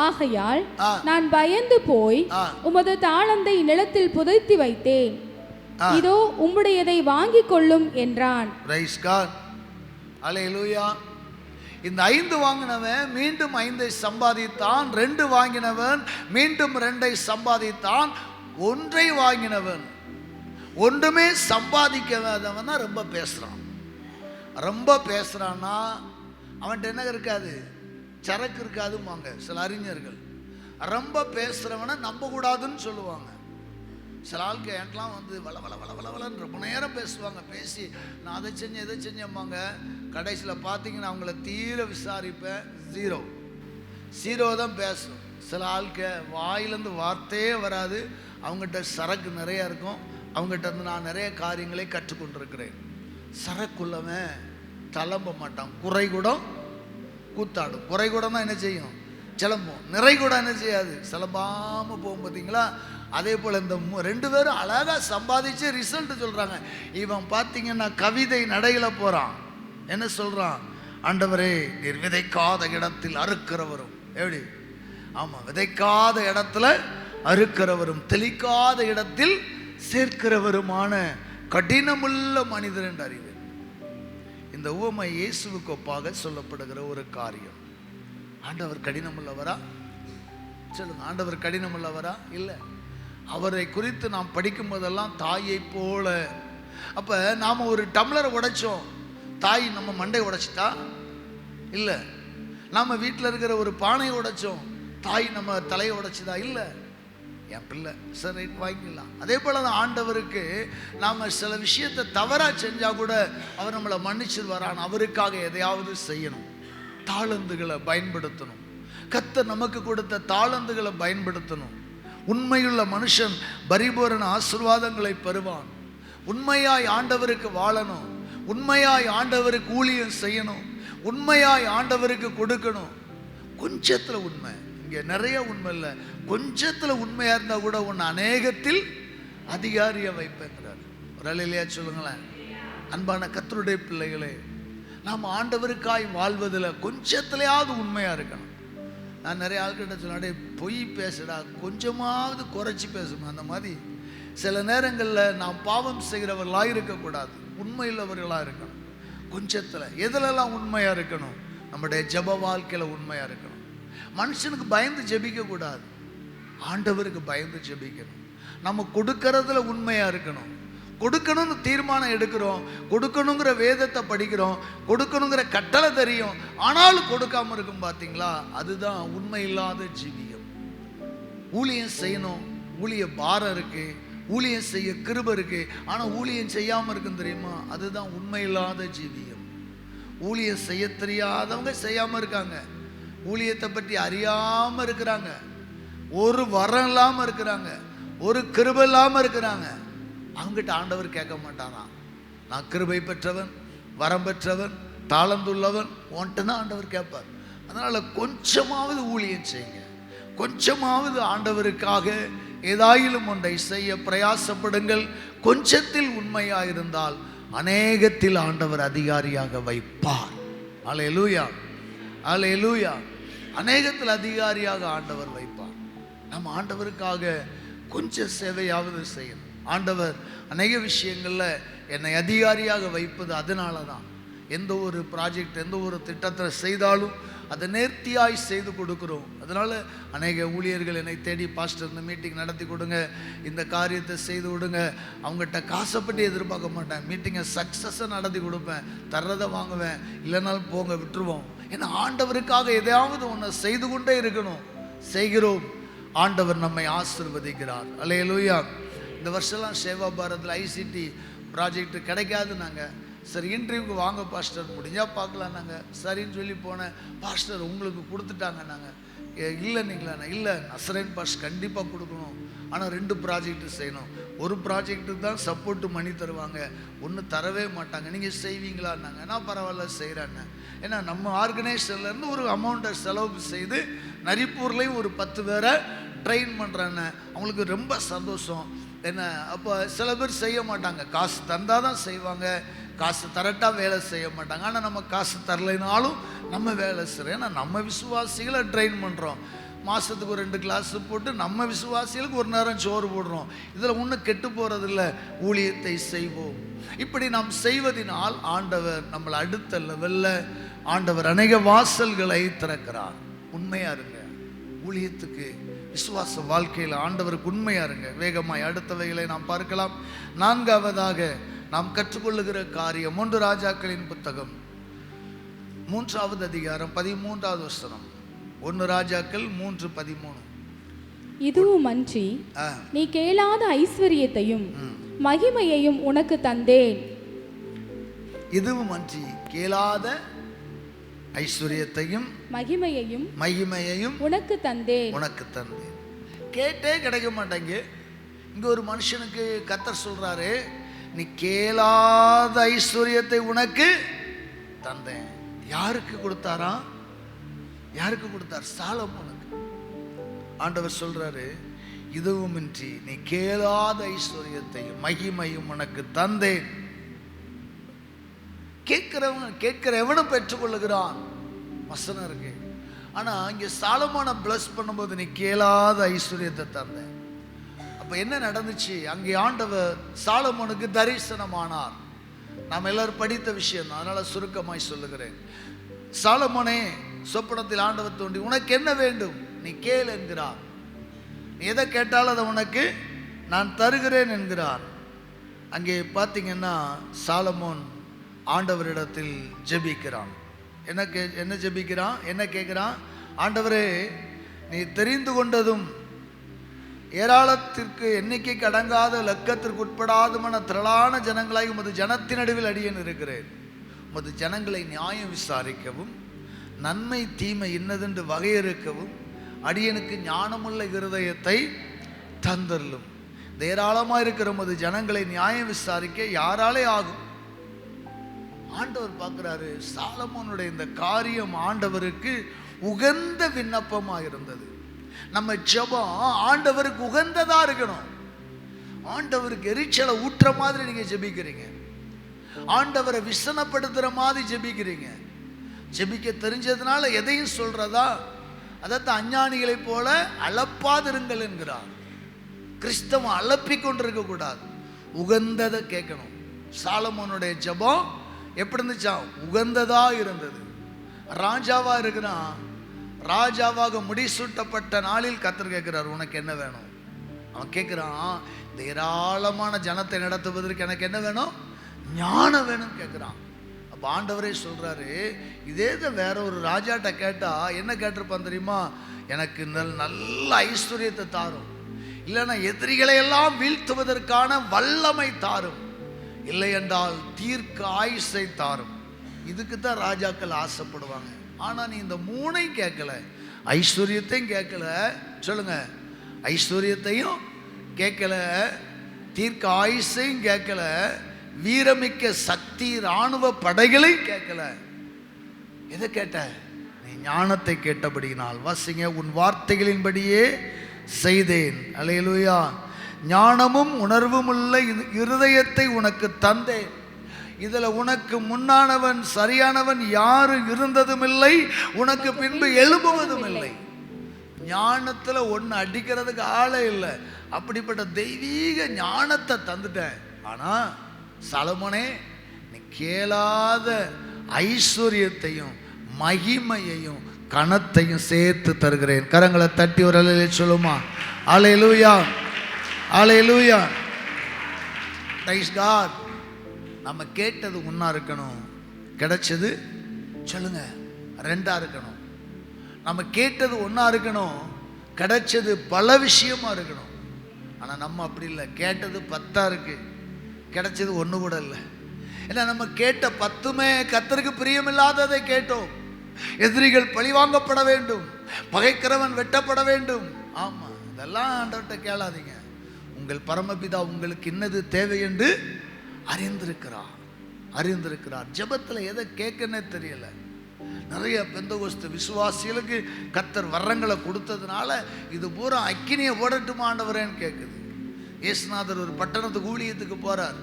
ஆகையால் நான் பயந்து போய் உமது தாளந்தை நிலத்தில் புதைத்து வைத்தேன், இதோ உம்முடையதை வாங்கிக் கொள்ளும் என்றான். Praise God. அல்லேலூயா. இந்த 5 வாங்கினவன் மீண்டும் 5 சம்பாதித்தான். 2 வாங்கினவன் மீண்டும் 2 சம்பாதித்தான். 1 வாங்கினவன் ஒன்றுமே சம்பாதிக்காதவன் தான் ரொம்ப பேசுறான். ரொம்ப பேசுறான்னா அவன்கிட்ட என்ன இருக்காது? சரக்கு இருக்காதுமாங்க சில அறிஞர்கள். ரொம்ப பேசுறவனை நம்ப கூடாதுன்னு சொல்லுவாங்க. சில ஆளுக்கு என்லாம் வந்து வள வள வள வளவலன்னு ரொம்ப நேரம் பேசுவாங்க. பேசி நான் அதை செஞ்சேன் இதை செஞ்சேம்பாங்க. கடைசியில் பார்த்தீங்கன்னா அவங்கள தீர விசாரிப்பேன், ஜீரோ தான் பேசும். சில ஆளுக்கு வாயிலேருந்து வார்த்தையே வராது. அவங்ககிட்ட சரக்கு நிறையா இருக்கும். அவங்ககிட்ட வந்து நான் நிறைய காரியங்களை கற்றுக்கொண்டிருக்கிறேன். சரக்குள்ளவன் தளம்ப மாட்டான். குறைகுடம் கூத்தாடும். குறைகுடம் தான் என்ன செய்யும்? சிலம்பும். நிறைகுடம் என்ன செய்யாது? சிலம்பாமல் போகும். பார்த்தீங்களா? அதே போல் இந்த 2 பேரும் அழகாக சம்பாதிச்சு ரிசல்ட் சொல்கிறாங்க. இவன் பார்த்தீங்கன்னா கவிதை நடையில் போகிறான். என்ன சொல்கிறான்? ஆண்டவரே, நீர் விதைக்காத இடத்தில் அறுக்கிறவரும். எப்படி? ஆமாம், விதைக்காத இடத்துல அறுக்கிறவரும் தெளிக்காத இடத்தில் சேர்க்கிறவருமான கடினமுள்ள மனிதர் என்று அறிவேன். இந்த உவமை இயேசுவுக்கு ஒப்பாக சொல்லப்படுகிற ஒரு காரியம். ஆண்டவர் கடினமுள்ளவரா? சொல்லுங்க, ஆண்டவர் கடினமுள்ளவரா? இல்லை. அவரை குறித்து நாம் படிக்கும் போதெல்லாம் தாயை போல. அப்போ நாம் ஒரு டம்ளரை உடைச்சோம், தாய் நம்ம மண்டை உடைச்சிட்டா? இல்லை. நாம் வீட்டில் இருக்கிற ஒரு பானையை உடைச்சோம், தாய் நம்ம தலையை உடைச்சிதா? இல்லை. என் பிள்ளை சார் ரைட் வாங்கிக்கலாம். அதே போல் தான் ஆண்டவருக்கு நாம் சில விஷயத்தை தவறாக செஞ்சால் கூட அவர் நம்மளை மன்னிச்சிருவார். ஆனால் அவருக்காக எதையாவது செய்யணும். தாளந்துகளை பயன்படுத்தணும். கர்த்தர் நமக்கு கொடுத்த தாளந்துகளை பயன்படுத்தணும். உண்மையுள்ள மனுஷன் பரிபூரண ஆசீர்வாதங்களை பெறுவான். உண்மையாய் ஆண்டவருக்கு வாழணும். உண்மையாய் ஆண்டவருக்கு ஊழியம் செய்யணும். உண்மையாய் ஆண்டவருக்கு கொடுக்கணும். கொஞ்சத்தில் உண்மை, இங்கே நிறைய உண்மை இல்லை, கொஞ்சத்தில் உண்மையாக இருந்தால் கூட உன்னை அநேகத்தில் அதிகாரியாக வைப்பேங்கிறார். ஒரு அல்லேலூயா சொல்லுங்களேன். அன்பான கர்த்தருடைய பிள்ளைகளே, நாம் ஆண்டவருக்காய் வாழ்வதில் கொஞ்சத்துலையாவது உண்மையாக இருக்கணும். நான் நிறைய ஆள்கிட்ட சொன்னேன், பொய் பேசுடா, கொஞ்சமாவது குறைச்சி பேசணும். அந்த மாதிரி சில நேரங்களில் நாம் பாவம் செய்கிறவர்களாக இருக்கக்கூடாது, உண்மையுள்ளவர்களாக இருக்கணும். கொஞ்சத்தில் எதுலெல்லாம் உண்மையாக இருக்கணும்? நம்முடைய ஜெப வாழ்க்கையில் உண்மையாக இருக்கணும். மனுஷனுக்கு பயந்து ஜெபிக்க கூடாது, ஆண்டவருக்கு பயந்து ஜெபிக்கணும். நம்ம கொடுக்கறதுல உண்மையாக இருக்கணும். கொடுக்கணும்னு தீர்மானம் எடுக்கிறோம், கொடுக்கணுங்கிற வேதத்தை படிக்கிறோம், கொடுக்கணுங்கிற கட்டளை தெரியும், ஆனாலும் கொடுக்காம இருக்கும் பார்த்தீங்களா, அதுதான் உண்மை இல்லாத ஜீவியம். ஊழியம் செய்யணும், ஊழிய பாரம் இருக்கு, ஊழியம் செய்ய கிருபை இருக்கு, ஆனால் ஊழியம் செய்யாமல் இருக்குன்னு தெரியுமா, அதுதான் உண்மை இல்லாத ஜீவியம். ஊழியம் செய்ய தெரியாதவங்க செய்யாமல் இருக்காங்க, ஊழியத்தை பற்றி அறியாமல் இருக்கிறாங்க, ஒரு வரம் இல்லாமல் இருக்கிறாங்க, ஒரு கிருபை இல்லாமல் இருக்கிறாங்க. அவங்ககிட்ட ஆண்டவர் கேட்க மாட்டாராம், நான் கிருபை பெற்றவன், வரம் பெற்றவன், தாளந்துள்ளவன், உன்ட்டு தான் ஆண்டவர் கேட்பார். அதனால் கொஞ்சமாவது ஊழியம் செய்யுங்க, கொஞ்சமாவது ஆண்டவருக்காக ஏதாயிலும் ஒன்றை செய்ய பிரயாசப்படுங்கள். கொஞ்சத்தில் உண்மையாக இருந்தால் அநேகத்தில் ஆண்டவர் அதிகாரியாக வைப்பார். அல்லேலூயா, அல்லேலூயா. அநேகத்தில் அதிகாரியாக ஆண்டவர் வைப்பார். நம்ம ஆண்டவருக்காக கொஞ்சம் சேவையாவது செய்யணும். ஆண்டவர் அநேக விஷயங்களில் என்னை அதிகாரியாக வைப்பது அதனால தான். எந்த ஒரு ப்ராஜெக்ட், எந்த ஒரு திட்டத்தை செய்தாலும் அதை நேர்த்தியாய் செய்து கொடுக்குறோம். அதனால் அநேக ஊழியர்கள் என்னை தேடி, பாஸ்டர் இந்த மீட்டிங் நடத்தி கொடுங்க, இந்த காரியத்தை செய்து விடுங்க. அவங்ககிட்ட காசைப்பட்டு எதிர்பார்க்க மாட்டேன், மீட்டிங்கை சக்ஸஸாக நடத்தி கொடுப்பேன், தர்றதை வாங்குவேன், இல்லைனாலும் போங்க விட்டுருவோம். ஏன்னா ஆண்டவருக்காக எதையாவது ஒன்று செய்து கொண்டே இருக்கணும். செய்கிறோம், ஆண்டவர் நம்மை ஆசீர்வதிக்கிறார். அல்லேலூயா. இந்த வருஷம்லாம் சேவா பாரத்தில் ஐசிடி ப்ராஜெக்ட் கிடைக்காது. நாங்கள் சரி இன்டர்வியூக்கு வாங்க பாஸ்டர், முடிஞ்சால் பார்க்கலாம். நாங்கள் சரின்னு சொல்லி போனேன். பாஸ்டர் உங்களுக்கு கொடுத்துட்டாங்க. நாங்கள் இல்லை நீங்களா? இல்லை, நசரேன் பாஸ்டர் கண்டிப்பாக கொடுக்கணும், ஆனால் 2 ப்ராஜெக்ட் செய்யணும். ஒரு ப்ராஜெக்ட்டுக்கு தான் சப்போர்ட்டு மணி தருவாங்க, ஒன்று தரவே மாட்டாங்க. நீங்கள் செய்வீங்களான்னாங்க. நான் பரவாயில்ல செய்கிறேன்னு. ஏன்னா நம்ம ஆர்கனைசேஷன்லேருந்து ஒரு அமௌண்ட்டை செலவு செய்து நரிப்பூர்லேயும் ஒரு 10 பேரை ட்ரெயின் பண்ணுறேன்னு. அவங்களுக்கு ரொம்ப சந்தோஷம். என்ன அப்போ சில பேர் செய்ய மாட்டாங்க, காசு தந்தால் தான் செய்வாங்க, காசு தரட்டா வேலை செய்ய மாட்டாங்க. ஆனால் நம்ம காசு தரலைனாலும் நம்ம வேலை செய்கிறோம். ஏன்னா நம்ம விசுவாசிகளை ட்ரெயின் பண்ணுறோம். மாதத்துக்கு ஒரு 2 கிளாஸ் போட்டு நம்ம விசுவாசிகளுக்கு ஒரு நேரம் சோறு போடுறோம். இதில் ஒன்றும் கெட்டு போகிறதில்ல. ஊழியத்தை செய்வோம். இப்படி நாம் செய்வதனால் ஆண்டவர் நம்மளை அடுத்த லெவலில் ஆண்டவர் அநேக வாசல்களை திறக்கிறார். உண்மையாக இருங்க ஊழியத்துக்கு, விசுவாச வாழ்க்கையில் ஆண்டவருக்கு உண்மையாக இருங்க. வேகமாய் அடுத்தவைகளை நாம் பார்க்கலாம். 4ஆவதாக நாம் கற்றுக்கொள்ளுகிற காரியம் 1 ராஜாக்களின் புத்தகம் 3ஆவது அதிகாரம் 13ஆவது வசனம். 1 ராஜாக்கள் 3:13. இதுவும் அன்றி நீ கேளாத ஐஸ்வர்யத்தையும் மகிமையையும் உனக்கு தந்தேன். இதுவும் அன்றி கேளாத ஐஸ்வர்யத்தையும் மகிமையையும் உனக்கு தந்தேன். கேட்டே கிடைக்க மாட்டாங்க. இங்க ஒரு மனுஷனுக்கு கர்த்தர் சொல்றாரு, நீ கேளாத ஐஸ்வர்யத்தை உனக்கு தந்தேன். யாருக்கு கொடுத்தாரா? யாருக்கு கொடுத்தார்? சாலமோனுக்கு. ஆண்டவர் சொல்றாரு, இதுவுமின்றி நீ கேளாத ஐஸ்வர்யத்தையும் மகிமையும் உனக்கு தந்தேன். கேட்கிற எவனும் பெற்றுக்கொள்ளுகிறான் வசனம் இருக்கு. ஆனா இங்க சாலமோனை பிளஸ் பண்ணும்போது நீ கேளாத ஐஸ்வர்யத்தை தந்தேன். அப்ப என்ன நடந்துச்சு? அங்கே ஆண்டவர் சாலமோனுக்கு தரிசனமானார். நாம் எல்லாரும் படித்த விஷயம் தான், அதனால சுருக்கமாய் சொல்லுகிறேன். சாலமோனே, சொப்பனத்தில் ஆண்டவர் தோன்றி உனக்கு என்ன வேண்டும் நீ கேள் என்கிறார். நீ எதை கேட்டாலும் அதை உனக்கு நான் தருகிறேன் என்கிறார். அங்கே பார்த்தீங்கன்னா சாலமோன் ஆண்டவரிடத்தில் ஜெபிக்கிறான். என்ன ஜெபிக்கிறான்? என்ன கேட்குறான்? ஆண்டவரே, நீ தெரிந்து கொண்டதும் ஏராளத்திற்கு எண்ணிக்கைக்கு அடங்காத லக்கத்திற்கு உட்படாதுமான திரளான ஜனங்களாய் உமது ஜனத்தின் நடுவில் அடியேன் இருக்கிறேன். உமது ஜனங்களை நியாயம் விசாரிக்கவும் நன்மை தீமை இன்னதென்று வகையறுக்கவும் அடியனுக்கு ஞானமுள்ள இருதயத்தை தந்தருளும். ஏராளமாக இருக்கிற உமது ஜனங்களை நியாயம் விசாரிக்க யாராலே ஆகும்? ஆண்டவர் பார்க்கிறாரு, சாலமோனுடைய இந்த காரியம் ஆண்டவருக்கு உகந்த விண்ணப்பமாக இருந்தது. நம்ம ஜெபம் ஆண்டவருக்கு உகந்ததா இருக்கணும். ஆண்டவருக்கு எரிச்சலை ஊற்ற மாதிரி நீங்க ஜெபிக்கிறீங்க, ஆண்டவரை விசனப்படுத்துற மாதிரி ஜெபிக்கிறீங்க. ஜெபிக்க தெரிஞ்சதுனால எதையும் சொல்றதா? அதாவது அஞ்ஞானிகளை போல அளப்பாதிருங்கள் என்கிறார். கிறிஸ்தவம் அலப்பி கொண்டிருக்க கூடாது, உகந்ததை கேட்கணும். சாலமோனுடைய ஜெபம் எப்படி இருந்துச்சான்? உகந்ததா இருந்தது. ராஜாவா இருக்கிறான். ராஜாவாக முடிசூட்டப்பட்ட நாளில் கர்த்தர் கேட்கிறார், உனக்கு என்ன வேணும்? அவன் கேட்கிறான், இந்த ஏராளமான ஜனத்தை நடத்துவதற்கு எனக்கு என்ன வேணும்? ஞானம் வேணும் கேட்கிறான். அப்ப ஆண்டவரே சொல்றாரு, இதே வேற ஒரு ராஜாட்ட கேட்டா என்ன கேட்டிருப்பான் தெரியுமா? எனக்கு நல்ல ஐஸ்வர்யத்தை தாரும், இல்லைன்னா எதிரிகளை எல்லாம் வீழ்த்துவதற்கான வல்லமை தாரும், இல்லை என்றால் தீர்க்க ஆயுசை தாரும். இதுக்கு தான் ராஜாக்கள் ஆசைப்படுவாங்க. ஆனா நீ இந்த மூணையும் கேட்கல, ஐஸ்வர்யத்தையும் கேட்கல, சொல்லுங்க, ஐஸ்வர்யத்தையும் கேட்கல, தீர்க்க ஆயுசையும் கேட்கல, வீரமிக்க சக்தி இராணுவ படைகளையும் கேட்கல. எதை கேட்ட? நீ ஞானத்தை கேட்டபடியினால். வாசிங்க, உன் வார்த்தைகளின்படியே செய்தேன். அல்லேலூயா. ஞானமும் உணர்வும் உள்ள இருதயத்தை உனக்கு தந்தேன். இதுல உனக்கு முன்னானவன் சரியானவன் யாரும் இருந்ததும் இல்லை, உனக்கு பின்பு எழும்புவதும் இல்லை. ஞானத்துல ஒன்னு அடிக்கிறதுக்கு ஆளே இல்லை. அப்படிப்பட்ட தெய்வீக ஞானத்தை தந்துட்டேன். ஆனா சாலமோனே, நீ கேளாத ஐஸ்வர்யத்தையும் மகிமையையும் கனத்தையும் சேர்த்து தருகிறேன். கரங்களை தட்டி ஒரு அலையிலே சொல்லுமா? அல்லேலூயா, அல்லேலூயா. Praise God. நம்ம கேட்டது ஒன்றா இருக்கணும், கிடைச்சது சொல்லுங்க ரெண்டா இருக்கணும். நம்ம கேட்டது ஒன்றா இருக்கணும், கிடைச்சது பல விஷயமா இருக்கணும். ஆனால் நம்ம அப்படி இல்லை. கேட்டது 10 இருக்கு, கிடைச்சது ஒன்று கூட இல்லை. ஏன்னா நம்ம கேட்ட 10மே கர்த்தருக்கு பிரியமில்லாததை கேட்டோம். எதிரிகள் பழிவாங்கப்பட வேண்டும், பகைக்கிறவன் வெட்டப்பட வேண்டும். ஆமா, இதெல்லாம் ஆண்டவர்கிட்ட கேளாதீங்க. உங்கள் பரமபிதா உங்களுக்கு இன்னது தேவை என்று அறிந்திருக்கிறார். ஜெபத்தில் எதை கேட்கனே தெரியல. நிறைய பெந்தகோஸ்து விசுவாசிகளுக்கு கர்த்தர் வரங்களை கொடுத்ததுனால இது பூரா அக்கினியை போடட்டுமா ஆண்டவரேன்னு கேட்குது. இயேசுநாதர் ஒரு பட்டணத்துக்கு ஊழியத்துக்கு போறார்.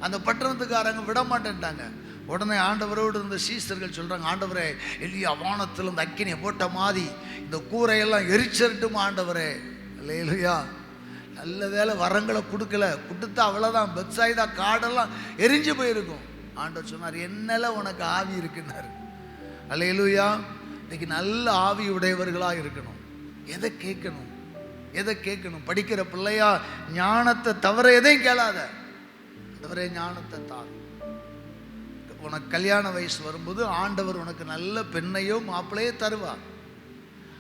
அந்த பட்டணத்துக்காரங்க விட மாட்டேன்ட்டாங்க. உடனே ஆண்டவரோடு இருந்த சீசர்கள் சொல்றாங்க, ஆண்டவரே, எலியா வானத்தில் இந்த அக்கினியை போட்ட மாதிரி இந்த கூரையெல்லாம் எரிச்சரட்டுமா ஆண்டவரே. அல்லேலூயா. நல்ல வேலை வரங்களை கொடுக்கல, கொடுத்தா அவ்வளோதான், பெத்சாயிதா காடெல்லாம் எரிஞ்சு போயிருக்கும். ஆண்டவர் சொன்னார், என்னல உனக்கு ஆவி இருக்குன்னாரு. அல்லேலூயா. இன்னைக்கு நல்ல ஆவி உடையவர்களாக இருக்கணும். எதை கேட்கணும்? படிக்கிற பிள்ளையா ஞானத்தை தவிர எதையும் கேளாத. ஆண்டவரே ஞானத்தை தான். உனக்கு கல்யாண வயசு வரும்போது ஆண்டவர் உனக்கு நல்ல பெண்ணையோ மாப்பிள்ளையோ தருவார்.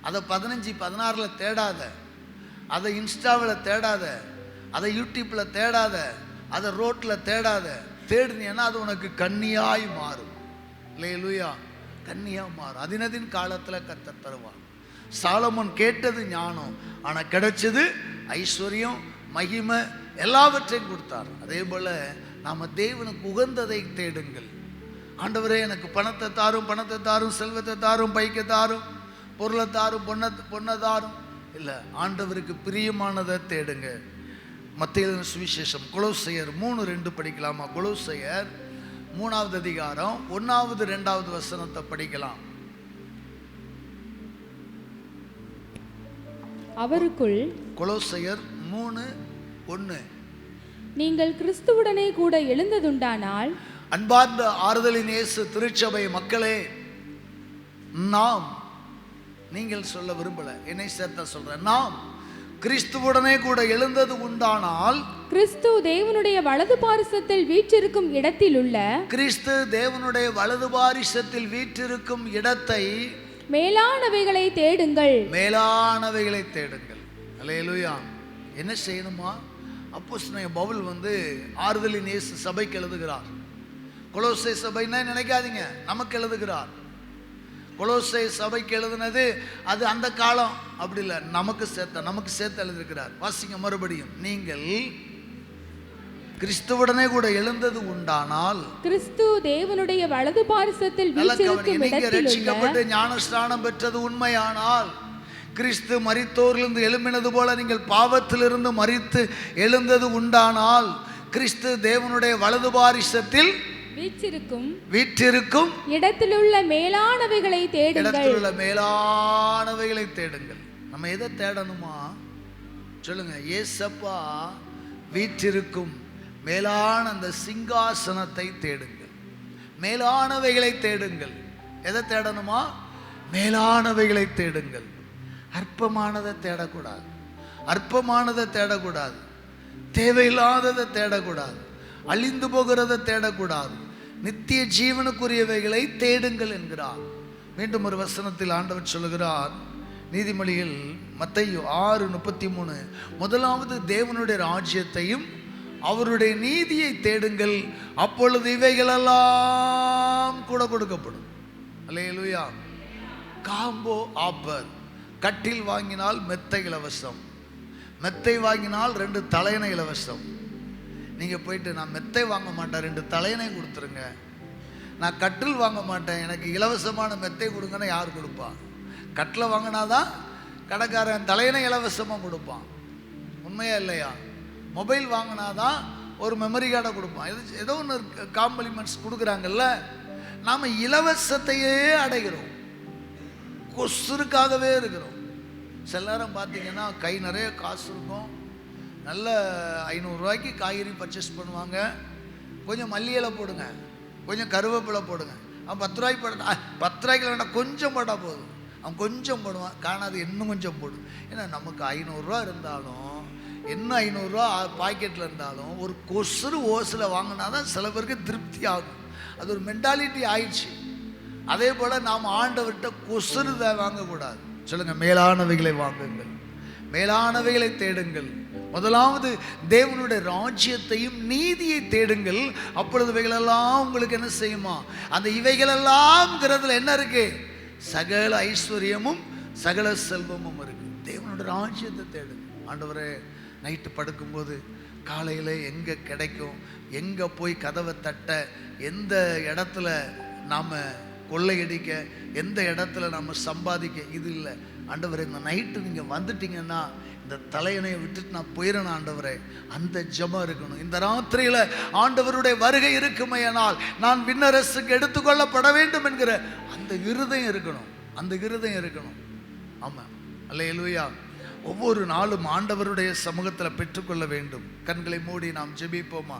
அதை 15, 16 தேடாத, அதை இன்ஸ்டாவில் தேடாத, அதை யூடியூப்பில் தேடாத, அதை ரோட்டில் தேடாத. தேடுனீன்னா அது உனக்கு கன்னியாய் மாறும். அல்லேலூயா. கன்னியாக மாறும். அதினதின் காலத்தில் கர்த்தர் தருவார். சாலமோன் கேட்டது ஞானம், ஆனால் கிடைச்சது ஐஸ்வர்யம், மகிமை, எல்லாவற்றையும் கொடுத்தார். அதே போல் நாம் தேவனுக்கு உகந்ததை தேடுங்கள். ஆண்டவரே, எனக்கு பணத்தை தாரும், செல்வத்தை தாரும், பைக்கை தாரும், பொருளை தாரும், பொண்ணை தாரும். இல்லை, ஆண்டவருக்கு பிரியமானதை தேடுங்க. மத்தேயு சுவிசேஷம் கொலோசையர் 3:2 படிக்கலாமா? கொலோசையர் 3வது அதிகாரம் 1வது 2வது வசனத்தை படிக்கலாம். அவருக்குள், கொலோசையர் 3:1, நீங்கள் கிறிஸ்துவுடனே கூட எழுந்ததுண்டானால். அன்பார்ந்த ஆறுதலின் இயேசு திருச்சபை மக்களே, நாம், நீங்கள் சொல்ல விரும்பல, என்னை சேர்த்த சொல்றேன், நாம் கிறிஸ்துவுடனே கூட எழுந்தது உண்டானால், கிறிஸ்து தேவனுடைய வலது பாரிசத்தில் வீற்றிருக்கும் இடத்தில் உள்ள, கிறிஸ்து தேவனுடைய வலது பாரிசத்தில் வீற்றிருக்கும் இடத்தை, மேலானவைகளை தேடுங்கள். மேலானவைகளை தேடுங்கள். அல்லேலூயா. என்ன செய்யணுமா? அப்போஸ்தலனாகிய பவுல் ஆறுதலின் இயேசு சபைக்கு எழுதுகிறார். கொலோசை சபைன்னா நினைக்காதீங்க, நமக்கு எழுதுகிறார். கொலோசை சபைக்கு எழுதுனது அது அந்த காலம், அப்படி இல்லை, நமக்கு சேர்த்து எழுதியிருக்கிறார். வாசிங்க மறுபடியும். நீங்கள் கிறிஸ்துவுடனே கூட எழுந்தது உண்டானால், கிறிஸ்து தேவனுடைய வலது பாரிசத்தில் வீற்றிருக்கும் இடத்தில் உள்ள, ரட்சிக்கப்பட்டு ஞானஸ்நானம் பெற்றது உண்மையானால், கிறிஸ்து மரித்தோரிலிருந்து எழும்பினது போல நீங்கள் பாவத்திலிருந்து மரித்து எழுந்தது உண்டானால், கிறிஸ்து தேவனுடைய வலது பாரிசத்தில் வீற்றிருக்கும் இடத்திலுள்ள மேலானவைகளை தேடுங்கள். நம்ம எதை தேடணுமா? சொல்லுங்க. ஏசப்பா வீற்றிருக்கும் மேலான அந்த சிங்காசனத்தை தேடுங்கள். மேலானவைகளை தேடுங்கள். எதை தேடணுமா? மேலானவைகளை தேடுங்கள். அற்பமானதை தேடக்கூடாது, அற்பமானதை தேடக்கூடாது, தேவையில்லாததை தேடக்கூடாது, அழிந்து போகிறதை தேடக்கூடாது. நித்திய ஜீவனுக்குரியவைகளை தேடுங்கள் என்கிறார். மீண்டும் ஒரு வசனத்தில் ஆண்டவர் சொல்லுகிறார், நீதிமொழிகள் மத்தேயு 6:33, முதலாவது தேவனுடைய ராஜ்யத்தையும் அவருடைய நீதியை தேடுங்கள், அப்பொழுது இவைகளெல்லாம் கூட கொடுக்கப்படும். அல்லேலூயா. Combo offer. கட்டில் வாங்கினால் மெத்தை இலவசம், மெத்தை வாங்கினால் 2 தலையணை இலவசம். நீங்கள் போயிட்டு நான் மெத்தை வாங்க மாட்டேன், 2 தலையணை கொடுத்துருங்க, நான் கட்டில் வாங்க மாட்டேன், எனக்கு இலவசமான மெத்தை கொடுங்கன்னு யார் கொடுப்பா? கட்டில் வாங்கினாதான் கடைக்காரன் தலையணை இலவசமாக கொடுப்பான். உண்மையா இல்லையா? மொபைல் வாங்கினாதான் ஒரு மெமரி கார்டை கொடுப்பான். ஏதோ ஒன்று காம்ப்ளிமெண்ட்ஸ் கொடுக்குறாங்கல்ல. நாம் இலவசத்தையே அடைகிறோம், கொசுருக்காகவே இருக்கிறோம். சில நேரம் பார்த்தீங்கன்னா கை நிறைய காசு இருக்கும், நல்ல 500 ரூபாய்க்கு காய்கறி பர்ச்சேஸ் பண்ணுவாங்க. கொஞ்சம் மல்லி இலை போடுங்க, கொஞ்சம் கருவேப்பிலை போடுங்க. அவன் 10 ரூபாய்க்கு போட, 10 ரூபாய்க்கு வேண்டாம், கொஞ்சம் போட்டால் போதும். அவன் கொஞ்சம் போடுவான், காணாது இன்னும் கொஞ்சம் போடும். ஏன்னா நமக்கு 500 ரூபா இருந்தாலும், என்ன 500 ரூபா பாக்கெட்டில் இருந்தாலும், ஒரு கொசுறு ஓசில் வாங்கினா தான் சில பேருக்கு திருப்தி ஆகும். அது ஒரு மென்டாலிட்டி ஆயிடுச்சு. அதே போல் நாம் ஆண்டவர்கிட்ட கொசுறு வாங்கக்கூடாது. சொல்லுங்கள், மேலானவைகளை வாங்குங்கள், மேலானவைகளை தேடுங்கள். முதலாவது தேவனுடைய ராஜ்யத்தையும் நீதியை தேடுங்கள், அப்பொழுது இவைகளெல்லாம் உங்களுக்கு என்ன செய்யுமா? அந்த இவைகளெல்லாம்ங்கிறதுல என்ன இருக்கு? சகல ஐஸ்வர்யமும் சகல செல்வமும் இருக்கு. தேவனுடைய ராஜ்யத்தை தேடுங்க. ஆண்டவரே, நைட்டு படுக்கும்போது காலையில் எங்கே கிடைக்கும், எங்கே போய் கதவை தட்ட, எந்த இடத்துல நாம் கொள்ளையடிக்க, எந்த இடத்துல நம்ம சம்பாதிக்க, இது இல்லை. ஆண்டவரே, இந்த நைட்டு நீங்கள் வந்துட்டீங்கன்னா இந்த தலையணையை விட்டுட்டு நான் போயிடணும் ஆண்டவரே, அந்த ஜெபம் இருக்கணும். இந்த ராத்திரியில் ஆண்டவருடைய வருகை இருக்குமையானால் நான் விண்ணரசுக்கு எடுத்துக்கொள்ளப்பட வேண்டும் என்கிற அந்த இருதயம் இருக்கணும், அந்த இருதயம் இருக்கணும். ஆமாம், அல்லேலூயா. ஒவ்வொரு நாளும் ஆண்டவருடைய சமூகத்தில் பெற்றுக்கொள்ள வேண்டும். கண்களை மூடி நாம் ஜெபிப்போமா?